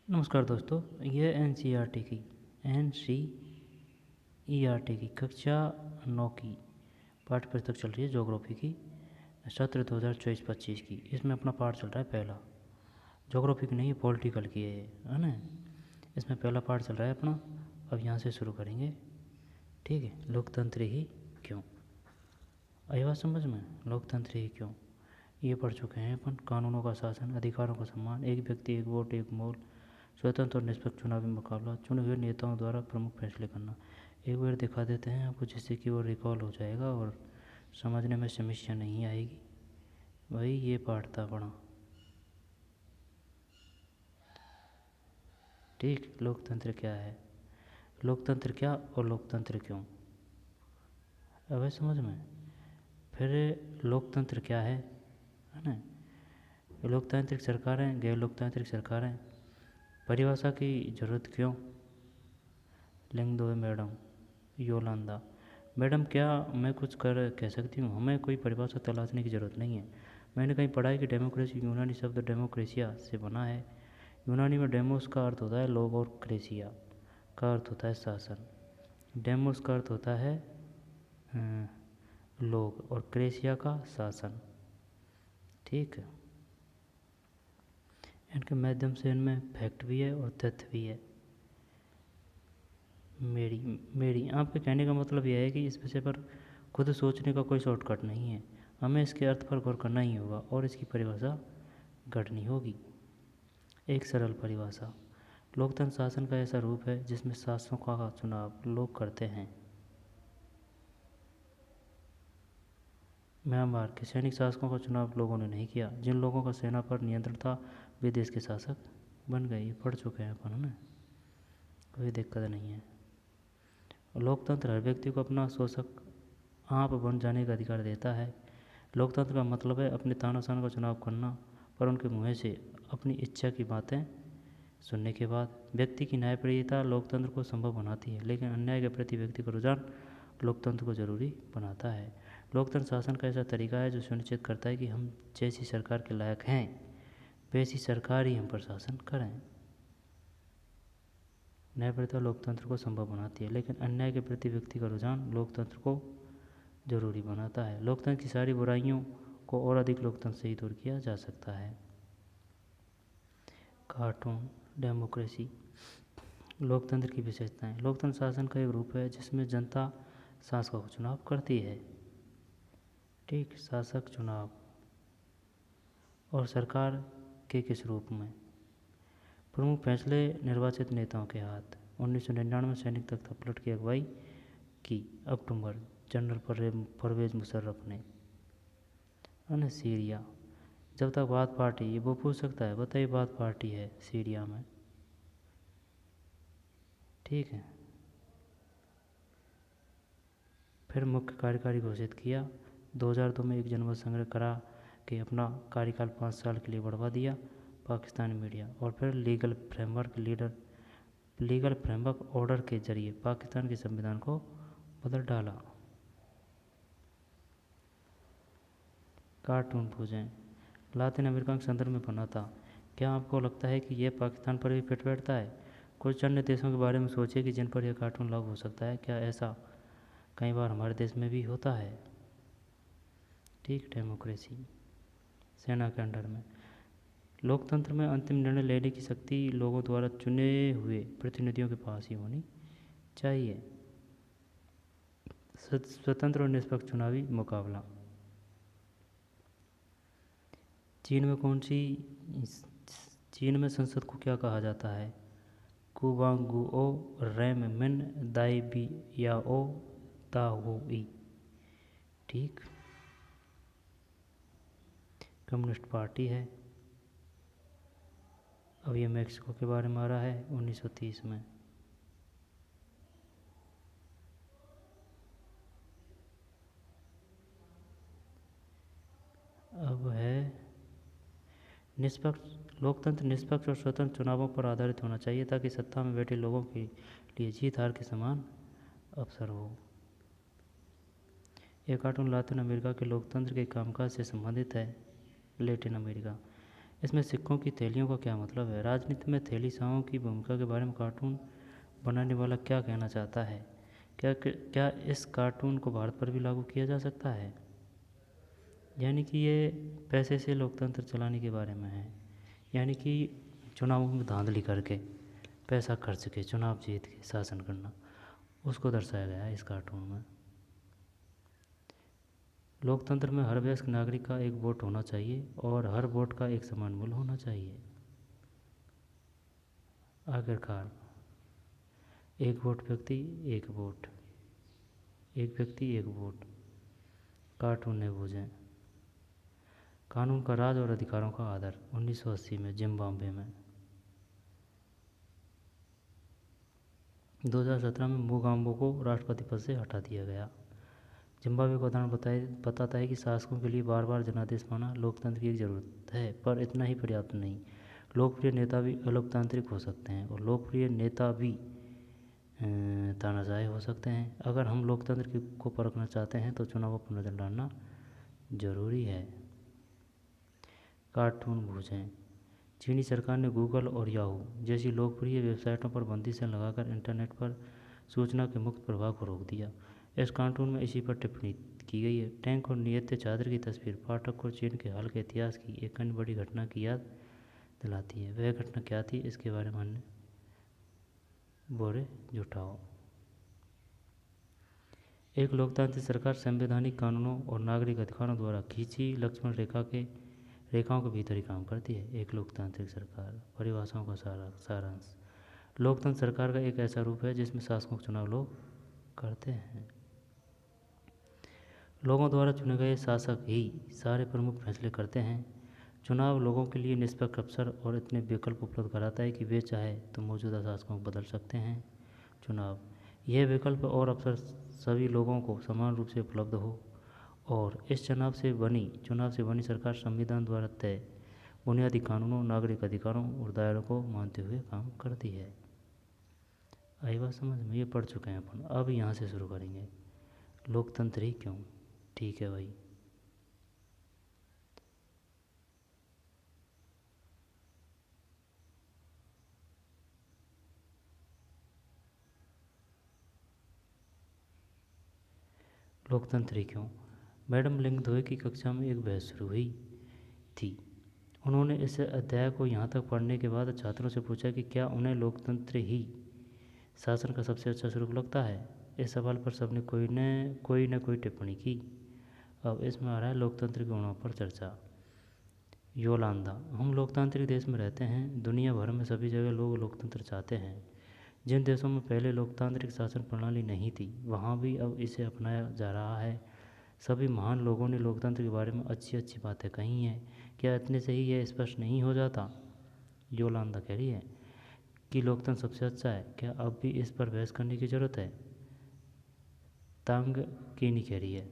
नमस्कार दोस्तों, ये N C E R T की कक्षा 9 की पाठ्य पुस्तक चल रही है ज्योग्राफी की सत्र 2024-25 की। इसमें अपना पाठ चल रहा है पहला। ज्योग्राफी की नहीं, पॉलिटिकल की है ना। इसमें पहला पाठ चल रहा है अपना। अब यहाँ से शुरू करेंगे, ठीक है। लोकतंत्र ही क्यों? आई बात समझ में? लोकतंत्र ही क्यों ये पढ़ चुके हैं अपन। कानूनों का शासन, अधिकारों का सम्मान, एक व्यक्ति एक वोट एक मोल, स्वतंत्र और निष्पक्ष चुनावी मुकाबला, चुने हुए नेताओं द्वारा प्रमुख फैसले करना। एक बार दिखा देते हैं आपको, जिससे कि वो रिकॉल हो जाएगा और समझने में समस्या नहीं आएगी। वही ये पाठ था पढ़ा, ठीक। लोकतंत्र क्या है, लोकतंत्र क्या और लोकतंत्र क्यों, अब समझ में। फिर लोकतंत्र क्या है ना। लोकतांत्रिक सरकारें, गैर लोकतांत्रिक सरकारें, परिभाषा की ज़रूरत क्यों। लिंग दो है मैडम योलांदा। मैडम क्या मैं कुछ कह सकती हूँ? हमें कोई परिभाषा तलाशने की ज़रूरत नहीं है। मैंने कहीं पढ़ा है कि डेमोक्रेसी यूनानी शब्द डेमोक्रेसिया से बना है। यूनानी में डेमोस का अर्थ होता है लोग और क्रेसिया का अर्थ होता है शासन। डेमोस का अर्थ होता है लोग और क्रेसिया का शासन, ठीक है। इनके माध्यम से इनमें फैक्ट भी है और तथ्य भी है। मेरी आपके कहने का मतलब यह है कि इस विषय पर खुद सोचने का कोई शॉर्टकट नहीं है। हमें इसके अर्थ पर गौर करना ही होगा और इसकी परिभाषा गढ़नी होगी। एक सरल परिभाषा, लोकतंत्र शासन का ऐसा रूप है जिसमें शासकों का चुनाव लोग करते हैं। म्यांमार के सैनिक शासकों का चुनाव लोगों ने नहीं किया। जिन लोगों का सेना पर नियंत्रण था वे देश के शासक बन गए। ये पढ़ चुके हैं अपन, है ना, कोई दिक्कत नहीं है। लोकतंत्र हर व्यक्ति को अपना शोषक आप बन जाने का अधिकार देता है। लोकतंत्र का मतलब है अपने तानाशान का चुनाव करना, पर उनके मुँह से अपनी इच्छा की बातें सुनने के बाद। व्यक्ति की न्यायप्रियता लोकतंत्र को संभव बनाती है, लेकिन अन्याय के प्रति व्यक्ति का रुझान लोकतंत्र को जरूरी बनाता है। लोकतंत्र शासन का ऐसा तरीका है जो सुनिश्चित करता है कि हम जैसी सरकार के लायक हैं वैसी सरकार ही हम पर शासन करें। न्यायप्रियता लोकतंत्र को संभव बनाती है, लेकिन अन्याय के प्रति व्यक्ति का रुझान लोकतंत्र को जरूरी बनाता है। लोकतंत्र की सारी बुराइयों को और अधिक लोकतंत्र से ही दूर किया जा सकता है। कार्टून डेमोक्रेसी, लोकतंत्र की विशेषताएं। लोकतंत्र शासन का एक रूप है जिसमें जनता शासकों का चुनाव करती है, ठीक। शासक चुनाव और सरकार के किस रूप में। प्रमुख फैसले निर्वाचित नेताओं के हाथ। 1999 में सैनिक तख्ता पलट की अगुवाई की अक्टूबर जनरल परवेज मुशर्रफ ने। अन्य सीरिया, जब तक बात पार्टी, ये वो पूछ सकता है बताइए बात पार्टी है सीरिया में, ठीक है। फिर मुख्य कार्यकारी घोषित किया। 2002 में एक जनमत संग्रह करा के अपना कार्यकाल 5 साल के लिए बढ़वा दिया पाकिस्तानी मीडिया। और फिर लीगल फ्रेमवर्क ऑर्डर के जरिए पाकिस्तान के संविधान को बदल डाला। कार्टून पूजें, लातिन अमेरिका के संदर्भ में बना था। क्या आपको लगता है कि यह पाकिस्तान पर भी फिट बैठता है? कुछ अन्य देशों के बारे में सोचिए कि जिन पर यह कार्टून लागू हो सकता है। क्या ऐसा कई बार हमारे देश में भी होता है, ठीक। डेमोक्रेसी, सेना के अंडर में। लोकतंत्र में अंतिम निर्णय लेने की शक्ति लोगों द्वारा चुने हुए प्रतिनिधियों के पास ही होनी चाहिए। स्वतंत्र और निष्पक्ष चुनावी मुकाबला। चीन में संसद को क्या कहा जाता है? कुवांगुओ रैम मिन दाई बी याओ ताहुई, ठीक। कम्युनिस्ट पार्टी है। अब ये मैक्सिको के बारे में आ रहा है 1930 में। अब है निष्पक्ष। लोकतंत्र निष्पक्ष और स्वतंत्र चुनावों पर आधारित होना चाहिए ताकि सत्ता में बैठे लोगों के लिए जीत हार के समान अवसर हो। यह कार्टून लातिन अमेरिका के लोकतंत्र के कामकाज से संबंधित है। लैटिन अमेरिका, इसमें सिक्कों की थैलियों का क्या मतलब है? राजनीति में थैली शाहों की भूमिका के बारे में कार्टून बनाने वाला क्या कहना चाहता है? क्या इस कार्टून को भारत पर भी लागू किया जा सकता है? यानी कि ये पैसे से लोकतंत्र चलाने के बारे में है। यानी कि चुनावों में धांधली करके पैसा खर्च के चुनाव जीत के शासन करना, उसको दर्शाया गया है इस कार्टून में। लोकतंत्र में हर वयस्क नागरिक का एक वोट होना चाहिए और हर वोट का एक समान मूल्य होना चाहिए। आखिरकार एक वोट व्यक्ति एक वोट, एक व्यक्ति एक वोट, कार्टून ने बूझें। कानून का राज और अधिकारों का आदर 1980 में जिम्बाब्वे में। 2017 में मुगाम्बो को राष्ट्रपति पद से हटा दिया गया। जिम्बाब्वे का उदाहरण बताता है कि शासकों के लिए बार बार जनादेश पाना लोकतंत्र की एक ज़रूरत है, पर इतना ही पर्याप्त नहीं। लोकप्रिय नेता भी अलोकतांत्रिक हो सकते हैं और लोकप्रिय नेता भी तानाशाह हो सकते हैं। अगर हम लोकतंत्र को परखना चाहते हैं तो चुनावों पर नजर डालना जरूरी है। कार्टून भूजें। चीनी सरकार ने गूगल और याहू जैसी लोकप्रिय वेबसाइटों पर बंदिशें लगाकर इंटरनेट पर सूचना के मुक्त प्रवाह को रोक दिया। इस कार्टून में इसी पर टिप्पणी की गई है। टैंक और नियत चादर की तस्वीर पाठक को चीन के हाल के इतिहास की एक अन्य बड़ी घटना की याद दिलाती है। वह घटना क्या थी, इसके बारे में अन्य बोरे जुटाओ। एक लोकतांत्रिक सरकार संवैधानिक कानूनों और नागरिक अधिकारों द्वारा खींची लक्ष्मण रेखाओं के भीतर ही काम करती है। एक लोकतांत्रिक सरकार परिभाषाओं का सारांश। लोकतंत्र सरकार का एक ऐसा रूप है जिसमें शासकों का चुनाव लोग करते हैं। लोगों द्वारा चुने गए शासक ही सारे प्रमुख फैसले करते हैं। चुनाव लोगों के लिए निष्पक्ष अवसर और इतने विकल्प उपलब्ध कराता है कि वे चाहे तो मौजूदा शासकों को बदल सकते हैं। चुनाव यह विकल्प और अवसर सभी लोगों को समान रूप से उपलब्ध हो और इस चुनाव से बनी सरकार संविधान द्वारा तय बुनियादी कानूनों, नागरिक अधिकारों और दायरों को मानते हुए काम करती है। आई बात समझ में? ये पढ़ चुके हैं अपन। अब यहाँ से शुरू करेंगे। लोकतंत्र ही क्यों? ठीक है भाई। लोकतंत्र ही क्यों? मैडम लिंगदोहे की कक्षा में एक बहस शुरू हुई थी। उन्होंने इस अध्याय को यहाँ तक पढ़ने के बाद छात्रों से पूछा कि क्या उन्हें लोकतंत्र ही शासन का सबसे अच्छा स्वरूप लगता है। इस सवाल पर सबने कोई न कोई टिप्पणी की। अब इसमें आ रहा है लोकतंत्र के गुणों पर चर्चा। योलांदा, हम लोकतांत्रिक देश में रहते हैं। दुनिया भर में सभी जगह लोग लोकतंत्र चाहते हैं। जिन देशों में पहले लोकतांत्रिक शासन प्रणाली नहीं थी, वहाँ भी अब इसे अपनाया जा रहा है। सभी महान लोगों ने लोकतंत्र के बारे में अच्छी अच्छी बातें कही हैं। क्या इतने से ही यह स्पष्ट नहीं हो जाता? योलांदा कह रही है कि लोकतंत्र सबसे अच्छा है। क्या अब भी इस पर बहस करने की ज़रूरत है? तांग कीनी कह रही है,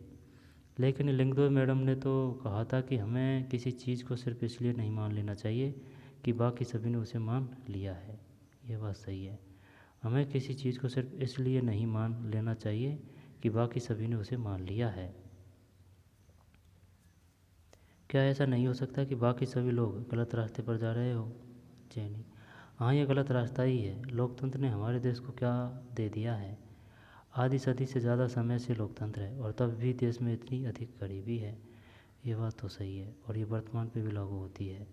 लेकिन लिंगदोह मैडम ने तो कहा था कि हमें किसी चीज़ को सिर्फ इसलिए नहीं मान लेना चाहिए कि बाकी सभी ने उसे मान लिया है। यह बात सही है। हमें किसी चीज़ को सिर्फ इसलिए नहीं मान लेना चाहिए कि बाकी सभी ने उसे मान लिया है। क्या ऐसा नहीं हो सकता कि बाकी सभी लोग गलत रास्ते पर जा रहे हो? जैनी, हाँ, यह गलत रास्ता ही है। लोकतंत्र ने हमारे देश को क्या दे दिया है? आधी सदी से ज़्यादा समय से लोकतंत्र है और तब भी देश में इतनी अधिक गरीबी है। ये बात तो सही है और ये वर्तमान पे भी लागू होती है।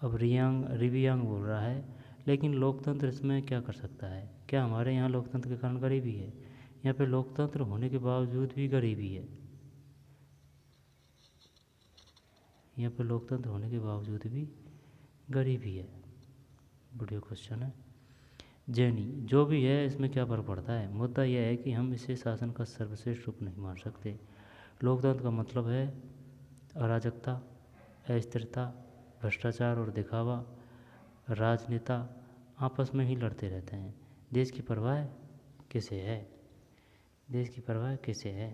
अब रिवियांग बोल रहा है, लेकिन लोकतंत्र इसमें क्या कर सकता है? क्या हमारे यहाँ लोकतंत्र के कारण गरीबी है? यहाँ पे लोकतंत्र होने के बावजूद भी गरीबी है। यहाँ पे लोकतंत्र होने के बावजूद भी गरीबी है। बढ़िया क्वेश्चन है। जैनी, जो भी है इसमें क्या फ़र्क पड़ता है? मुद्दा यह है कि हम इसे शासन का सर्वश्रेष्ठ रूप नहीं मान सकते। लोकतंत्र का मतलब है अराजकता, अस्थिरता, भ्रष्टाचार और दिखावा। राजनेता आपस में ही लड़ते रहते हैं। देश की परवाह किसे है? देश की परवाह किसे है?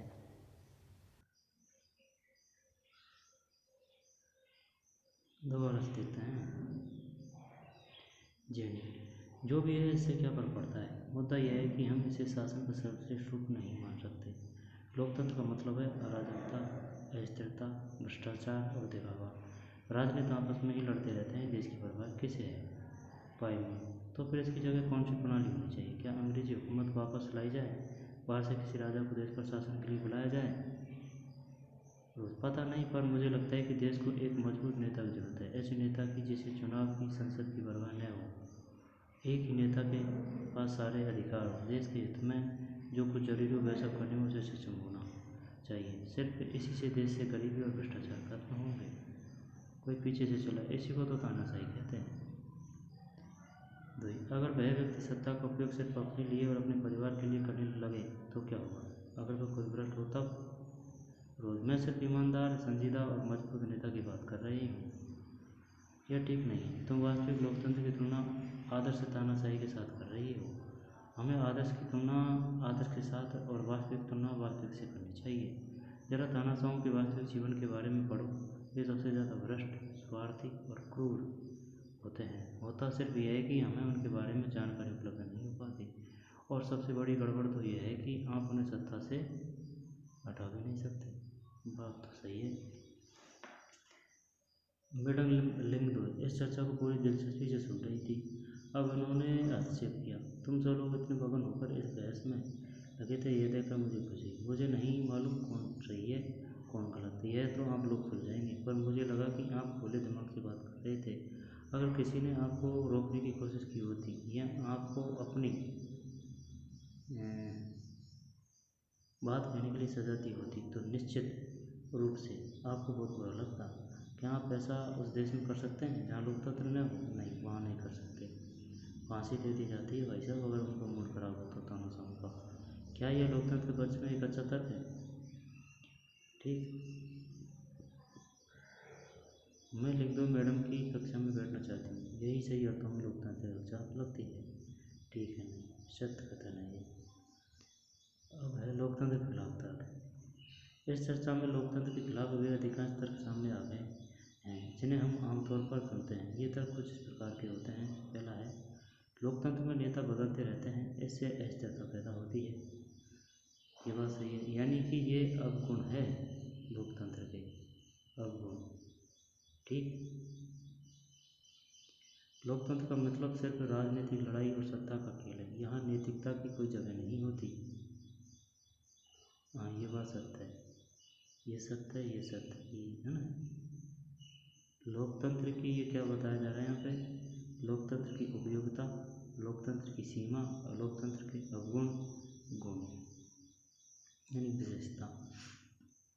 दोबारा से देखते हैं। जी नहीं, जो भी है इससे क्या फ़र्क पड़ता है? मुद्दा यह है कि हम इसे शासन का सर्वश्रेष्ठ रूप नहीं मान सकते। लोकतंत्र का मतलब है अराजकता, अस्थिरता, भ्रष्टाचार और दिखावा। राजनेता आपस में ही लड़ते रहते हैं, देश की परवाह किसे है पाएंगे। तो फिर इसकी जगह कौन सी प्रणाली होनी चाहिए? क्या अंग्रेजी हुकूमत वापस लाई जाए, बाहर से किसी राजा को देश पर शासन के लिए बुलाया जाए? पता नहीं, पर मुझे लगता है कि देश को एक मजबूत नेता की जरूरत है, ऐसे नेता की जिसे चुनाव की संसद की परवाह न हो, एक ही नेता के पास सारे अधिकार हो, देश के हित में जो कुछ जरूरी हो वह सब करने में उसे सक्षम होना चाहिए। सिर्फ इसी से देश से गरीबी और भ्रष्टाचार खत्म होंगे। कोई पीछे से चला, इसी को तो तानाशाही कहते हैं। अगर वह व्यक्ति सत्ता का उपयोग सिर्फ अपने लिए और अपने परिवार के लिए करने लगे तो क्या होगा? अगर वह खुद भ्रष्ट हो तब? रोज मैं सिर्फ ईमानदार, संजीदा और मजबूत नेता की बात कर रही हूँ। यह ठीक नहीं है। तुम वास्तविक लोकतंत्र की तुलना आदर्श तानाशाही के साथ कर रही हो। हमें आदर्श की तुलना आदर्श के साथ और वास्तविक तुलना वास्तविक से करनी चाहिए। जरा तानाशाहों के वास्तविक जीवन के बारे में पढ़ो। वे सबसे ज़्यादा भ्रष्ट, स्वार्थी और क्रूर होते हैं। होता सिर्फ यह है कि हमें उनके बारे में जानकारी उपलब्ध नहीं हो पाती, और सबसे बड़ी गड़बड़ तो यह है कि आप उन्हें सत्ता से हटा भी नहीं सकते। बात तो सही है। मैडम लिंगदो इस चर्चा को पूरी दिलचस्पी से सुन रही थी। अब उन्होंने हस्तक्षेप किया। तुम सब लोग इतने मगन होकर इस बहस में लगे थे, यह देखकर मुझे खुशी। मुझे नहीं मालूम कौन सही है कौन गलत, यह तो आप लोग सुलझाएंगे, पर मुझे लगा कि आप खुले दिमाग से बात कर रहे थे। अगर किसी ने आपको रोकने की कोशिश की होती या आपको अपनी बात कहने के लिए सजा दी होती तो निश्चित रूप से आपको बहुत बुरा लगता। क्या आप ऐसा उस देश में कर सकते हैं जहाँ लोकतंत्र न हो? नहीं, वहाँ नहीं कर सकते। फांसी दे दी जाती है भाई साहब अगर उनका मूड खराब होता तो तानाशाहों का। क्या यह लोकतंत्र के पक्ष में एक अच्छा तर्क है? ठीक, मैं लिंगदो मैडम की कक्षा में बैठना चाहती हूँ। यही सही अर्थों में लोकतंत्र की कक्षा लगती है। ठीक है, नहीं, सत्य कथन है ये। अब है लोकतंत्र के खिलाफ तर्क। इस चर्चा में लोकतंत्र के खिलाफ वे अधिकांश तर्क सामने आ गए हैं जिन्हें हम आमतौर पर सुनते हैं। ये तर्क कुछ इस प्रकार के होते हैं। पहला है, लोकतंत्र में नेता बदलते रहते हैं, इससे अस्थिरता पैदा होती है। ये बात सही है, यानी कि ये अवगुण है लोकतंत्र के, अवगुण। ठीक, लोकतंत्र का मतलब सिर्फ राजनीतिक लड़ाई और सत्ता का खेल है। यहाँ नैतिकता की कोई जगह नहीं होती। हाँ, ये बात सत्य है, ये सत्य है, ये सत्य है ना। लोकतंत्र की ये क्या बताया जा रहा है यहाँ पे? लोकतंत्र की उपयोगिता, लोकतंत्र की सीमा और लोकतंत्र के अवगुण, गुण यानी विशेषता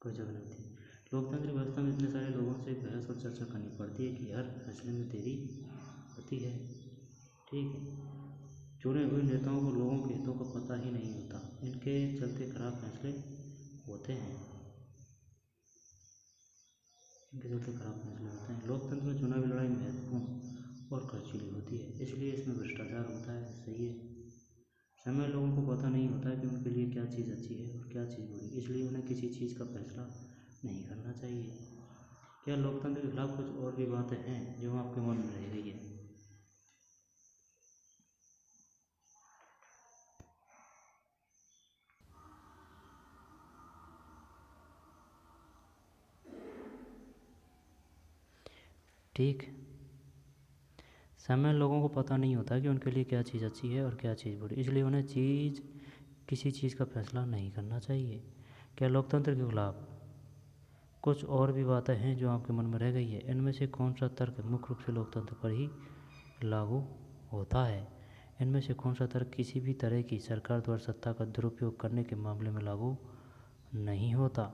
कोई जगह नहीं होती। लोकतांत्रिक व्यवस्था में इतने सारे लोगों से बहस और चर्चा करनी पड़ती है कि हर फैसले में देरी होती है। ठीक है, चुने हुए नेताओं को लोगों के हितों का पता ही नहीं होता, इनके चलते खराब फैसले होते हैं। लोकतंत्र में चुनावी लड़ाई महत्वपूर्ण और खर्चीली होती है, इसलिए इसमें भ्रष्टाचार होता है। सही है। समय लोगों को पता नहीं होता है कि उनके लिए क्या चीज़ अच्छी है और क्या चीज़ बुरी, इसलिए उन्हें किसी चीज़ का फैसला नहीं करना चाहिए। क्या लोकतंत्र के खिलाफ कुछ और भी बातें हैं जो आपके मन में रह गई है? ठीक, समय लोगों को पता नहीं होता कि उनके लिए क्या चीज़ अच्छी है और क्या चीज़ बुरी, इसलिए उन्हें किसी चीज़ का फैसला नहीं करना चाहिए। क्या लोकतंत्र के खिलाफ कुछ और भी बातें हैं जो आपके मन में रह गई है? इनमें से कौन सा तर्क मुख्य रूप से लोकतंत्र पर ही लागू होता है? इनमें से कौन सा तर्क किसी भी तरह की सरकार द्वारा सत्ता का दुरुपयोग करने के मामले में लागू नहीं होता?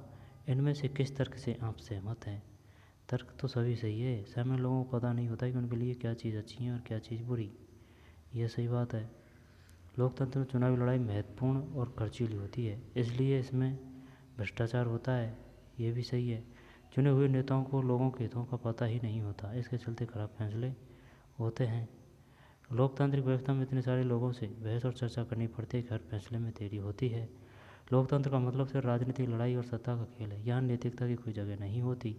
इनमें से किस तर्क से आप सहमत हैं? तर्क तो सभी सही है। समय लोगों को पता नहीं होता कि उनके लिए क्या चीज़ अच्छी है और क्या चीज़ बुरी, यह सही बात है। लोकतंत्र में चुनावी लड़ाई महत्वपूर्ण और खर्चीली होती है, इसलिए इसमें भ्रष्टाचार होता है, ये भी सही है। चुने हुए नेताओं को लोगों के हितों का पता ही नहीं होता, इसके चलते खराब फैसले होते हैं। लोकतांत्रिक व्यवस्था में इतने सारे लोगों से बहस और चर्चा करनी पड़ती है कि हर फैसले में देरी होती है। लोकतंत्र का मतलब सिर्फ राजनीतिक लड़ाई और सत्ता का खेल है, यहाँ नैतिकता की कोई जगह नहीं होती।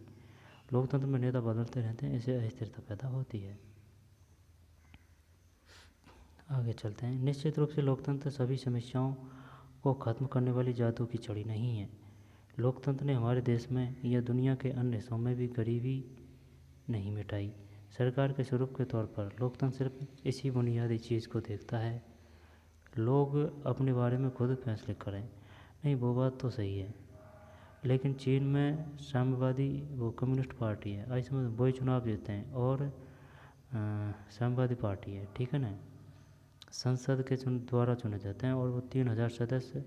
लोकतंत्र में नेता बदलते रहते हैं, इससे अस्थिरता पैदा होती है। आगे चलते हैं। निश्चित रूप से लोकतंत्र सभी समस्याओं को खत्म करने वाली जादू की छड़ी नहीं है। लोकतंत्र ने हमारे देश में या दुनिया के अन्य हिस्सों में भी गरीबी, नहीं मिटाई। सरकार के स्वरूप के तौर पर लोकतंत्र सिर्फ इसी बुनियादी चीज़ को देखता है, लोग अपने बारे में खुद फैसले करें। नहीं, वो बात तो सही है, लेकिन चीन में साम्यवादी वो कम्युनिस्ट पार्टी है, आई समझ, वही चुनाव जीतते हैं और साम्यवादी पार्टी है, ठीक है ना, संसद के द्वारा चुने जाते हैं और वो 3000 सदस्य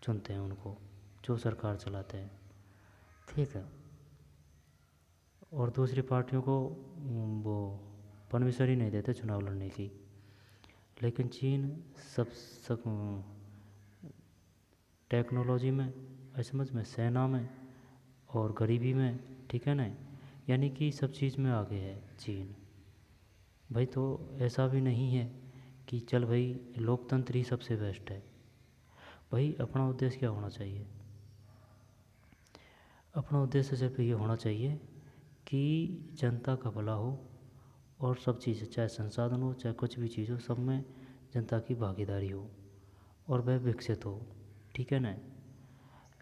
चुनते हैं उनको, जो सरकार चलाते हैं, ठीक है। और दूसरी पार्टियों को वो परमिशन ही नहीं देते चुनाव लड़ने की। लेकिन चीन सब टेक्नोलॉजी में, समझ में, सेना में और गरीबी में, ठीक है ना, यानी कि सब चीज़ में आगे है चीन भाई। तो ऐसा भी नहीं है कि चल भाई लोकतंत्र ही सबसे बेस्ट है भाई। अपना उद्देश्य क्या होना चाहिए? अपना उद्देश्य सिर्फ ये होना चाहिए कि जनता का भला हो और सब चीज़, चाहे संसाधन हो चाहे कुछ भी चीज़ हो, सब में जनता की भागीदारी हो और वह विकसित हो, ठीक है ना।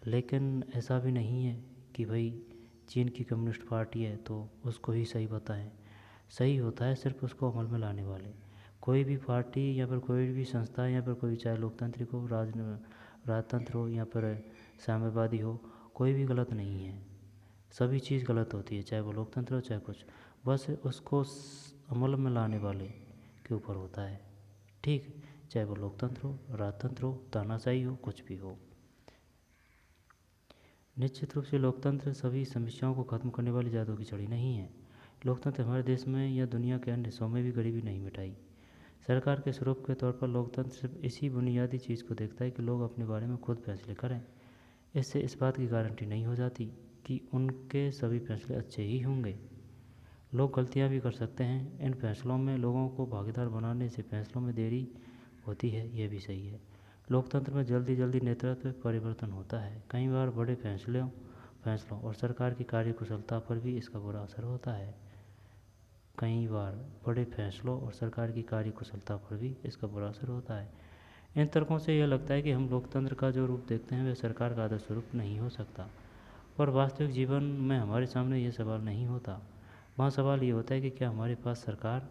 लेकिन ऐसा भी नहीं है कि भाई चीन की कम्युनिस्ट पार्टी है तो उसको ही सही बताएं। सही होता है सिर्फ उसको अमल में लाने वाले। कोई भी पार्टी या फिर कोई भी संस्था या फिर कोई, चाहे लोकतांत्रिक हो, राजतंत्र हो या फिर साम्यवादी हो, कोई भी गलत नहीं है। सभी चीज़ गलत होती है, चाहे वो लोकतंत्र हो चाहे कुछ, बस उसको अमल में लाने वाले के ऊपर होता है, ठीक। चाहे वो लोकतंत्र हो, राजतंत्र हो, तानाशाही हो, कुछ भी हो। निश्चित रूप से लोकतंत्र सभी समस्याओं को खत्म करने वाली जादू की छड़ी नहीं है। लोकतंत्र हमारे देश में या दुनिया के अन्य हिस्सों में भी गरीबी नहीं मिटाई। सरकार के स्वरूप के तौर पर लोकतंत्र सिर्फ इसी बुनियादी चीज़ को देखता है कि लोग अपने बारे में खुद फैसले करें। इससे इस बात की गारंटी नहीं हो जाती कि उनके सभी फैसले अच्छे ही होंगे। लोग गलतियां भी कर सकते हैं। इन फैसलों में लोगों को भागीदार बनाने से फैसलों में देरी होती है, यह भी सही है। लोकतंत्र में जल्दी जल्दी नेतृत्व परिवर्तन होता है। कई बार बड़े फैसलों और सरकार की कार्यकुशलता पर भी इसका बुरा असर होता है। कई बार बड़े फैसलों और सरकार की कार्यकुशलता पर भी इसका बुरा असर होता है। इन तर्कों से यह लगता है कि हम लोकतंत्र का जो रूप देखते हैं वह सरकार का आदर्श रूप नहीं हो सकता। पर वास्तविक जीवन में हमारे सामने ये सवाल नहीं होता। वहाँ सवाल ये होता है कि क्या हमारे पास सरकार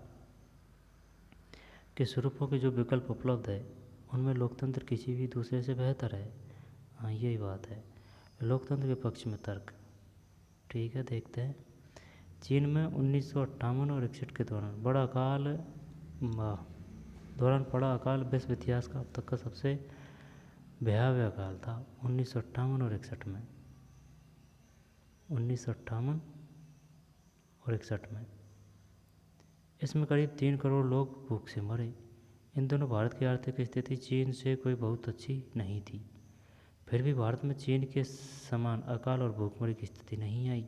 के स्वरूपों के जो विकल्प उपलब्ध है उनमें लोकतंत्र किसी भी दूसरे से बेहतर है। हाँ, यही बात है। लोकतंत्र के पक्ष में तर्क, ठीक है, देखते हैं। चीन में 1958 और 61 के दौरान पड़ा अकाल विश्व इतिहास का अब तक का सबसे भयावह अकाल था। 1958 और 61 में, 1958 और 61 में इसमें करीब 3 करोड़ लोग भूख से मरे। इन दोनों भारत की आर्थिक स्थिति चीन से कोई बहुत अच्छी नहीं थी। फिर भी भारत में चीन के समान अकाल और भूखमरी की स्थिति नहीं आई।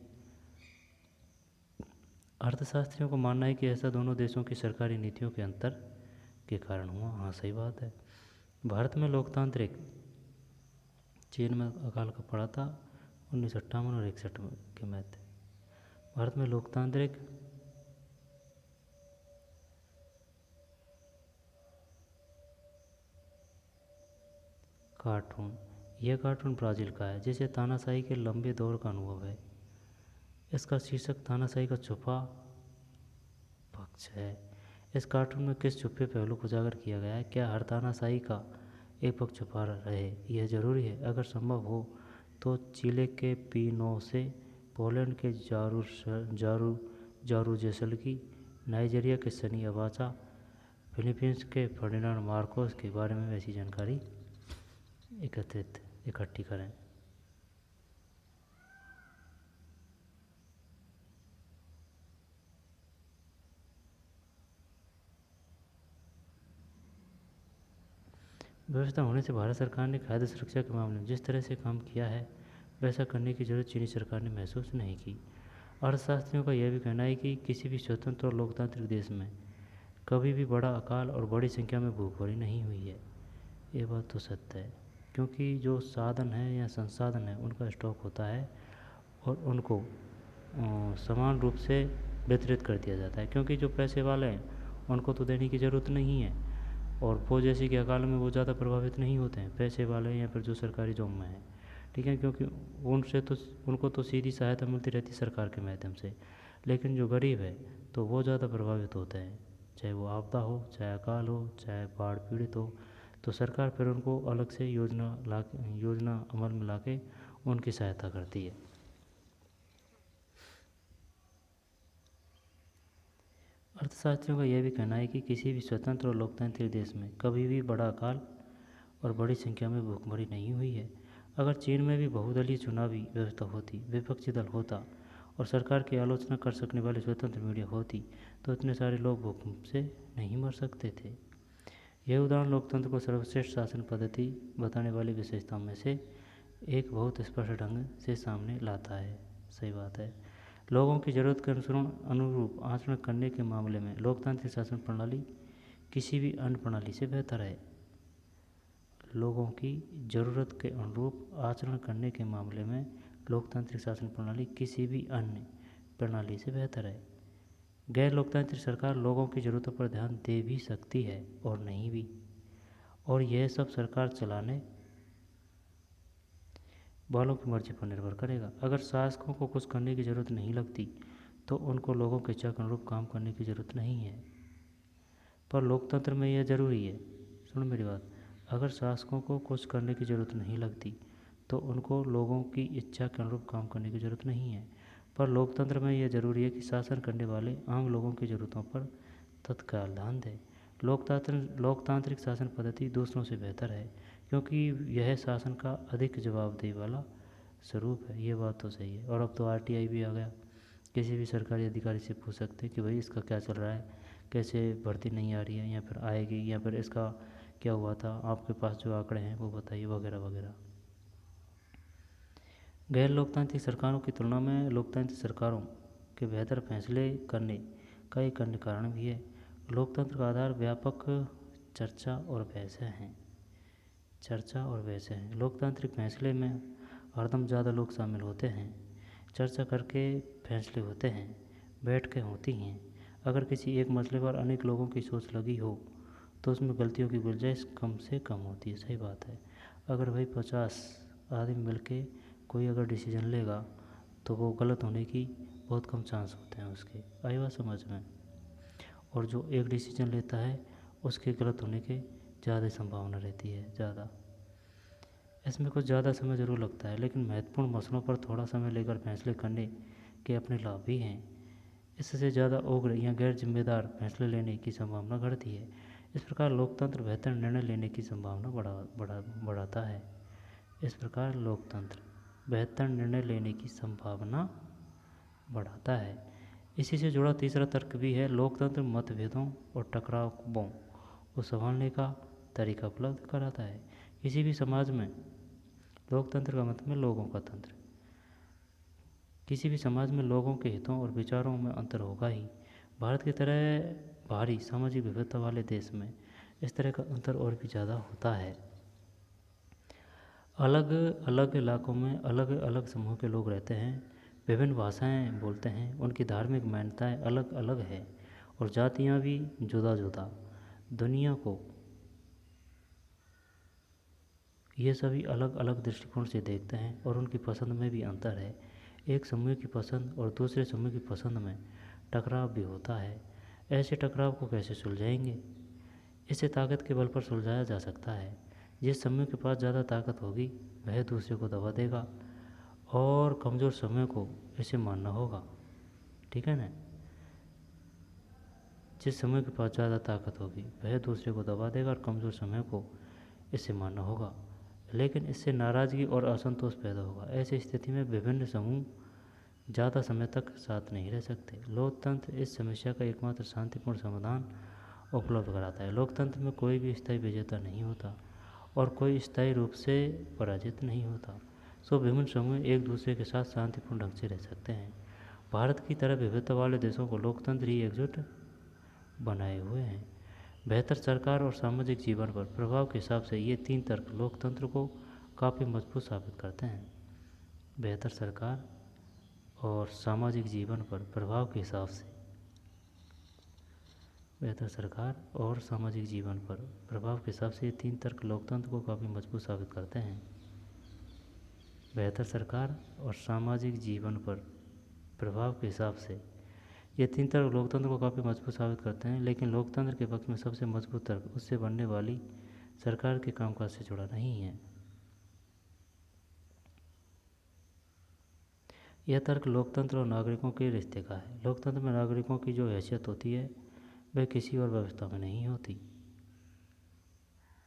अर्थशास्त्रियों को मानना है कि ऐसा दोनों देशों की सरकारी नीतियों के अंतर के कारण हुआ। हाँ, सही बात है। भारत में लोकतांत्रिक, चीन में अकाल का पड़ा था 1958 और 61 के में थे। भारत में लोकतांत्रिक कार्टून, यह कार्टून ब्राज़ील का है जिसे तानाशाही के लंबे दौर का अनुभव है। इसका शीर्षक तानाशाही का छुपा पक्ष है। इस कार्टून में किस छुपे पहलू को उजागर किया गया है? क्या हर तानाशाही का एक पक्ष छुपा रहे यह जरूरी है? अगर संभव हो तो चिले के पिनोशे, पोलैंड के जारूजेसल्की, नाइजीरिया के सनी अबाचा, फिलीपींस के फर्डिनांड मार्कोस के बारे में ऐसी जानकारी इकट्ठी करें। व्यवस्था होने से भारत सरकार ने खाद्य सुरक्षा के मामले में जिस तरह से काम किया है वैसा करने की जरूरत चीनी सरकार ने महसूस नहीं की। अर्थशास्त्रियों का यह भी कहना है कि किसी भी स्वतंत्र और लोकतांत्रिक देश में कभी भी बड़ा अकाल और बड़ी संख्या में भूखमरी नहीं हुई है। ये बात तो सत्य है, क्योंकि जो साधन है या संसाधन है उनका स्टॉक होता है और उनको समान रूप से वितरित कर दिया जाता है, क्योंकि जो पैसे वाले हैं उनको तो देने की ज़रूरत नहीं है और वो जैसे कि अकाल में वो ज़्यादा प्रभावित नहीं होते हैं, पैसे वाले या फिर जो सरकारी जॉब में हैं, ठीक है, क्योंकि उनको तो सीधी सहायता मिलती रहती है सरकार के माध्यम से। लेकिन जो गरीब है तो वो ज़्यादा प्रभावित होते हैं, चाहे वो आपदा हो, चाहे अकाल हो, चाहे बाढ़ पीड़ित हो। तो सरकार फिर उनको अलग से योजना अमल में ला के उनकी सहायता करती है। अर्थशास्त्रियों का यह भी कहना है कि किसी भी स्वतंत्र और लोकतांत्रिक देश में कभी भी बड़ा अकाल और बड़ी संख्या में भूखमरी नहीं हुई है। अगर चीन में भी बहुदलीय चुनावी व्यवस्था होती, विपक्षी दल होता और सरकार की आलोचना कर सकने वाली स्वतंत्र मीडिया होती तो इतने सारे लोग भूकंप से नहीं मर सकते थे। यह उदाहरण लोकतंत्र को सर्वश्रेष्ठ शासन पद्धति बताने वाली विशेषताओं में से एक बहुत स्पष्ट ढंग से सामने लाता है। सही बात है। लोगों की ज़रूरत के अनुरूप आचरण करने के मामले में लोकतांत्रिक शासन प्रणाली किसी भी अन्य प्रणाली से बेहतर है। लोगों की ज़रूरत के अनुरूप आचरण करने के मामले में लोकतांत्रिक शासन प्रणाली किसी भी अन्य प्रणाली से बेहतर है। गैर लोकतांत्रिक सरकार लोगों की ज़रूरतों पर ध्यान दे भी सकती है और नहीं भी, और यह सब सरकार चलाने वालों की मर्जी पर निर्भर करेगा। अगर शासकों को कुछ करने की ज़रूरत नहीं लगती तो उनको लोगों के इच्छा के अनुरूप काम करने की ज़रूरत नहीं है। पर लोकतंत्र में यह ज़रूरी है, सुनो मेरी बात, अगर शासकों को कुछ करने की ज़रूरत नहीं लगती तो उनको लोगों की इच्छा के अनुरूप काम करने की ज़रूरत नहीं है। पर लोकतंत्र में यह ज़रूरी है कि शासन करने वाले आम लोगों की ज़रूरतों पर तत्काल ध्यान दें। लोकतांत्रिक शासन पद्धति दूसरों से बेहतर है क्योंकि यह शासन का अधिक जवाबदेही वाला स्वरूप है। ये बात तो सही है। और अब तो RTI भी आ गया, किसी भी सरकारी अधिकारी से पूछ सकते हैं कि भाई इसका क्या चल रहा है, कैसे भर्ती नहीं आ रही है या फिर आएगी, या फिर इसका क्या हुआ था, आपके पास जो आंकड़े हैं वो बताइए, वगैरह वगैरह। गैर लोकतांत्रिक सरकारों की तुलना में लोकतांत्रिक सरकारों के बेहतर फैसले करने का एक अन्य कारण भी है। लोकतंत्र का आधार व्यापक चर्चा और बहस है। लोकतांत्रिक फैसले में हरदम ज़्यादा लोग शामिल होते हैं, चर्चा करके फैसले होते हैं, बैठकें होती हैं। अगर किसी एक मसले पर अनेक लोगों की सोच लगी हो तो उसमें गलतियों की गुंजाइश कम से कम होती है। सही बात है। अगर भाई 50 आदमी मिल के कोई अगर डिसीजन लेगा तो वो गलत होने की बहुत कम चांस होते हैं उसके। आई बात समझ में। और जो एक डिसीजन लेता है उसके गलत होने के ज़्यादा संभावना रहती है, ज़्यादा। इसमें कुछ ज़्यादा समय ज़रूर लगता है, लेकिन महत्वपूर्ण मसलों पर थोड़ा समय लेकर फैसले करने के अपने लाभ भी हैं। इससे ज़्यादा उग्र या गैर जिम्मेदार फैसले लेने की संभावना बढ़ती है। इस प्रकार लोकतंत्र बेहतर निर्णय लेने की संभावना बढ़ाता है। इस प्रकार लोकतंत्र बेहतर निर्णय लेने की संभावना बढ़ाता है। इसी से जुड़ा तीसरा तर्क भी है, लोकतंत्र मतभेदों और टकरावों को संभालने का तरीका उपलब्ध कराता है। किसी भी समाज में लोकतंत्र का मतलब है लोगों का तंत्र। किसी भी समाज में लोगों के हितों और विचारों में अंतर होगा ही। भारत की तरह भारी सामाजिक विविधता वाले देश में इस तरह का अंतर और भी ज़्यादा होता है। अलग अलग इलाकों में अलग अलग समूह के लोग रहते हैं, विभिन्न भाषाएं बोलते हैं, उनकी धार्मिक मान्यताएं अलग अलग है और जातियां भी जुदा जुदा। दुनिया को ये सभी अलग अलग दृष्टिकोण से देखते हैं और उनकी पसंद में भी अंतर है। एक समूह की पसंद और दूसरे समूह की पसंद में टकराव भी होता है। ऐसे टकराव को कैसे सुलझाएंगे? इसे ताकत के बल पर सुलझाया जा सकता है। जिस समूह के पास ज़्यादा ताकत होगी वह दूसरे को दबा देगा और कमज़ोर समूह को इसे मानना होगा। ठीक है ना? जिस समूह के पास ज़्यादा ताकत होगी वह दूसरे को दबा देगा और कमज़ोर समूह को इसे मानना होगा, लेकिन इससे नाराज़गी और असंतोष पैदा होगा। ऐसी स्थिति में विभिन्न समूह ज़्यादा समय तक साथ नहीं रह सकते। लोकतंत्र इस समस्या का एकमात्र शांतिपूर्ण समाधान उपलब्ध कराता है। लोकतंत्र में कोई भी स्थायी विजेता नहीं होता और कोई स्थायी रूप से पराजित नहीं होता। सो विभिन्न समूह एक दूसरे के साथ शांतिपूर्ण ढंग से रह सकते हैं। भारत की तरह विविधता वाले देशों को लोकतंत्र ही एकजुट बनाए हुए हैं। बेहतर सरकार और सामाजिक जीवन पर प्रभाव के हिसाब से ये तीन तर्क लोकतंत्र को काफ़ी मजबूत साबित करते हैं। बेहतर सरकार और सामाजिक जीवन पर प्रभाव के हिसाब से बेहतर सरकार और सामाजिक जीवन पर प्रभाव के हिसाब से ये तीन तर्क लोकतंत्र को काफ़ी मजबूत साबित करते हैं। बेहतर सरकार और सामाजिक जीवन पर प्रभाव के हिसाब से ये तीन तर्क लोकतंत्र को काफ़ी मजबूत साबित करते हैं, लेकिन लोकतंत्र के पक्ष में सबसे मजबूत तर्क उससे बनने वाली सरकार के कामकाज से जुड़ा नहीं है। यह तर्क लोकतंत्र और नागरिकों के रिश्ते का है। लोकतंत्र में नागरिकों की जो हैसियत होती है वह किसी और व्यवस्था में नहीं होती।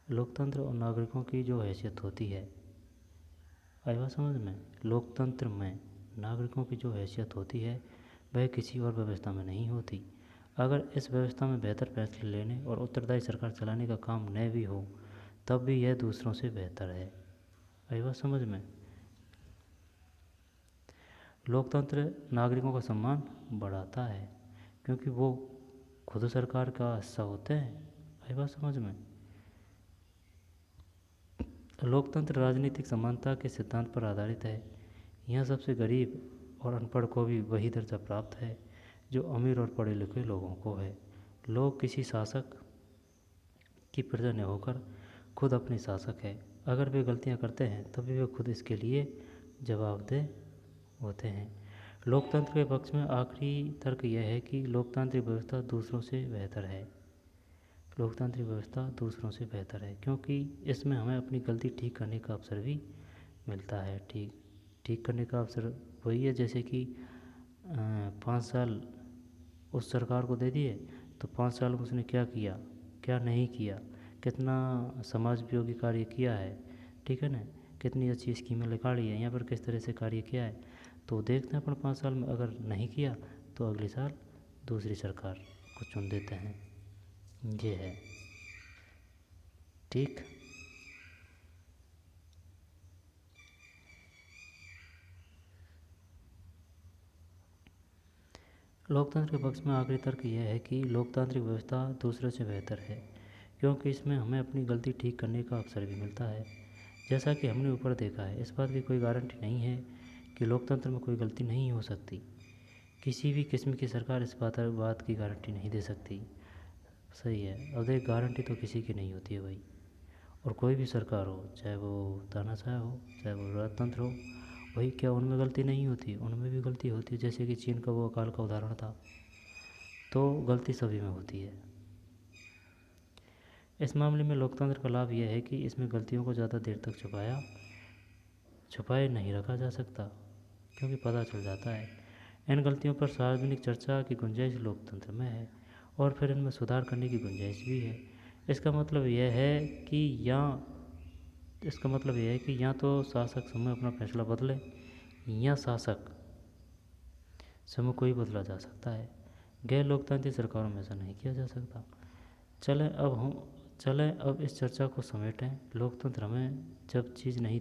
लोकतंत्र और नागरिकों की जो हैसियत होती है, आई बात समझ में? लोकतंत्र में नागरिकों की जो हैसियत होती है वह किसी और व्यवस्था में नहीं होती। अगर इस व्यवस्था में बेहतर फैसले लेने और उत्तरदायी सरकार चलाने का काम न भी हो तब भी यह दूसरों से बेहतर है। आई बात समझ में? लोकतंत्र नागरिकों का सम्मान बढ़ाता है क्योंकि वो खुद सरकार का हिस्सा होते हैं। आई बात समझ में? लोकतंत्र राजनीतिक समानता के सिद्धांत पर आधारित है। यहाँ सबसे गरीब और अनपढ़ को भी वही दर्जा प्राप्त है जो अमीर और पढ़े लिखे लोगों को है। लोग किसी शासक की प्रजा न होकर खुद अपने शासक है। अगर वे गलतियाँ करते हैं तभी वे खुद इसके लिए जवाबदेह होते हैं। लोकतंत्र के पक्ष में आखिरी तर्क यह है कि लोकतांत्रिक व्यवस्था दूसरों से बेहतर है। लोकतांत्रिक व्यवस्था दूसरों से बेहतर है क्योंकि इसमें हमें अपनी गलती ठीक करने का अवसर भी मिलता है। ठीक करने का अवसर वही है जैसे कि 5 साल उस सरकार को दे दिए तो 5 साल में उसने क्या किया, क्या नहीं किया, कितना समाज उपयोगी कार्य किया है, ठीक है ना, कितनी अच्छी स्कीमें निकाली है, यहाँ पर किस तरह से कार्य किया है। तो देखते हैं अपन 5 साल में अगर नहीं किया तो अगले साल दूसरी सरकार को चुन देते हैं। ये है ठीक। लोकतंत्र के पक्ष में आखिरी तर्क यह है कि लोकतांत्रिक व्यवस्था दूसरों से बेहतर है क्योंकि इसमें हमें अपनी गलती ठीक करने का अवसर भी मिलता है। जैसा कि हमने ऊपर देखा है, इस बात की कोई गारंटी नहीं है कि लोकतंत्र में कोई गलती नहीं हो सकती। किसी भी किस्म की सरकार इस बात की गारंटी नहीं दे सकती। सही है। अब देख, गारंटी तो किसी की नहीं होती है भाई। और कोई भी सरकार हो, चाहे वो तानाशाह हो चाहे वो राजतंत्र हो, वही क्या उनमें गलती नहीं होती? उनमें भी गलती होती है। जैसे कि चीन का वो अकाल का उदाहरण था। तो गलती सभी में होती है। इस मामले में लोकतंत्र का लाभ यह है कि इसमें गलतियों को ज़्यादा देर तक छुपाए नहीं रखा जा सकता क्योंकि पता चल जाता है। इन गलतियों पर सार्वजनिक चर्चा की गुंजाइश लोकतंत्र में है और फिर इनमें सुधार करने की गुंजाइश भी है। इसका मतलब यह है कि या तो शासक समूह अपना फैसला बदले या शासक समूह को ही बदला जा सकता है। गैर लोकतांत्रिक सरकारों में ऐसा नहीं किया जा सकता। चलें अब इस चर्चा को समेटें। लोकतंत्र हमें सब चीज़ नहीं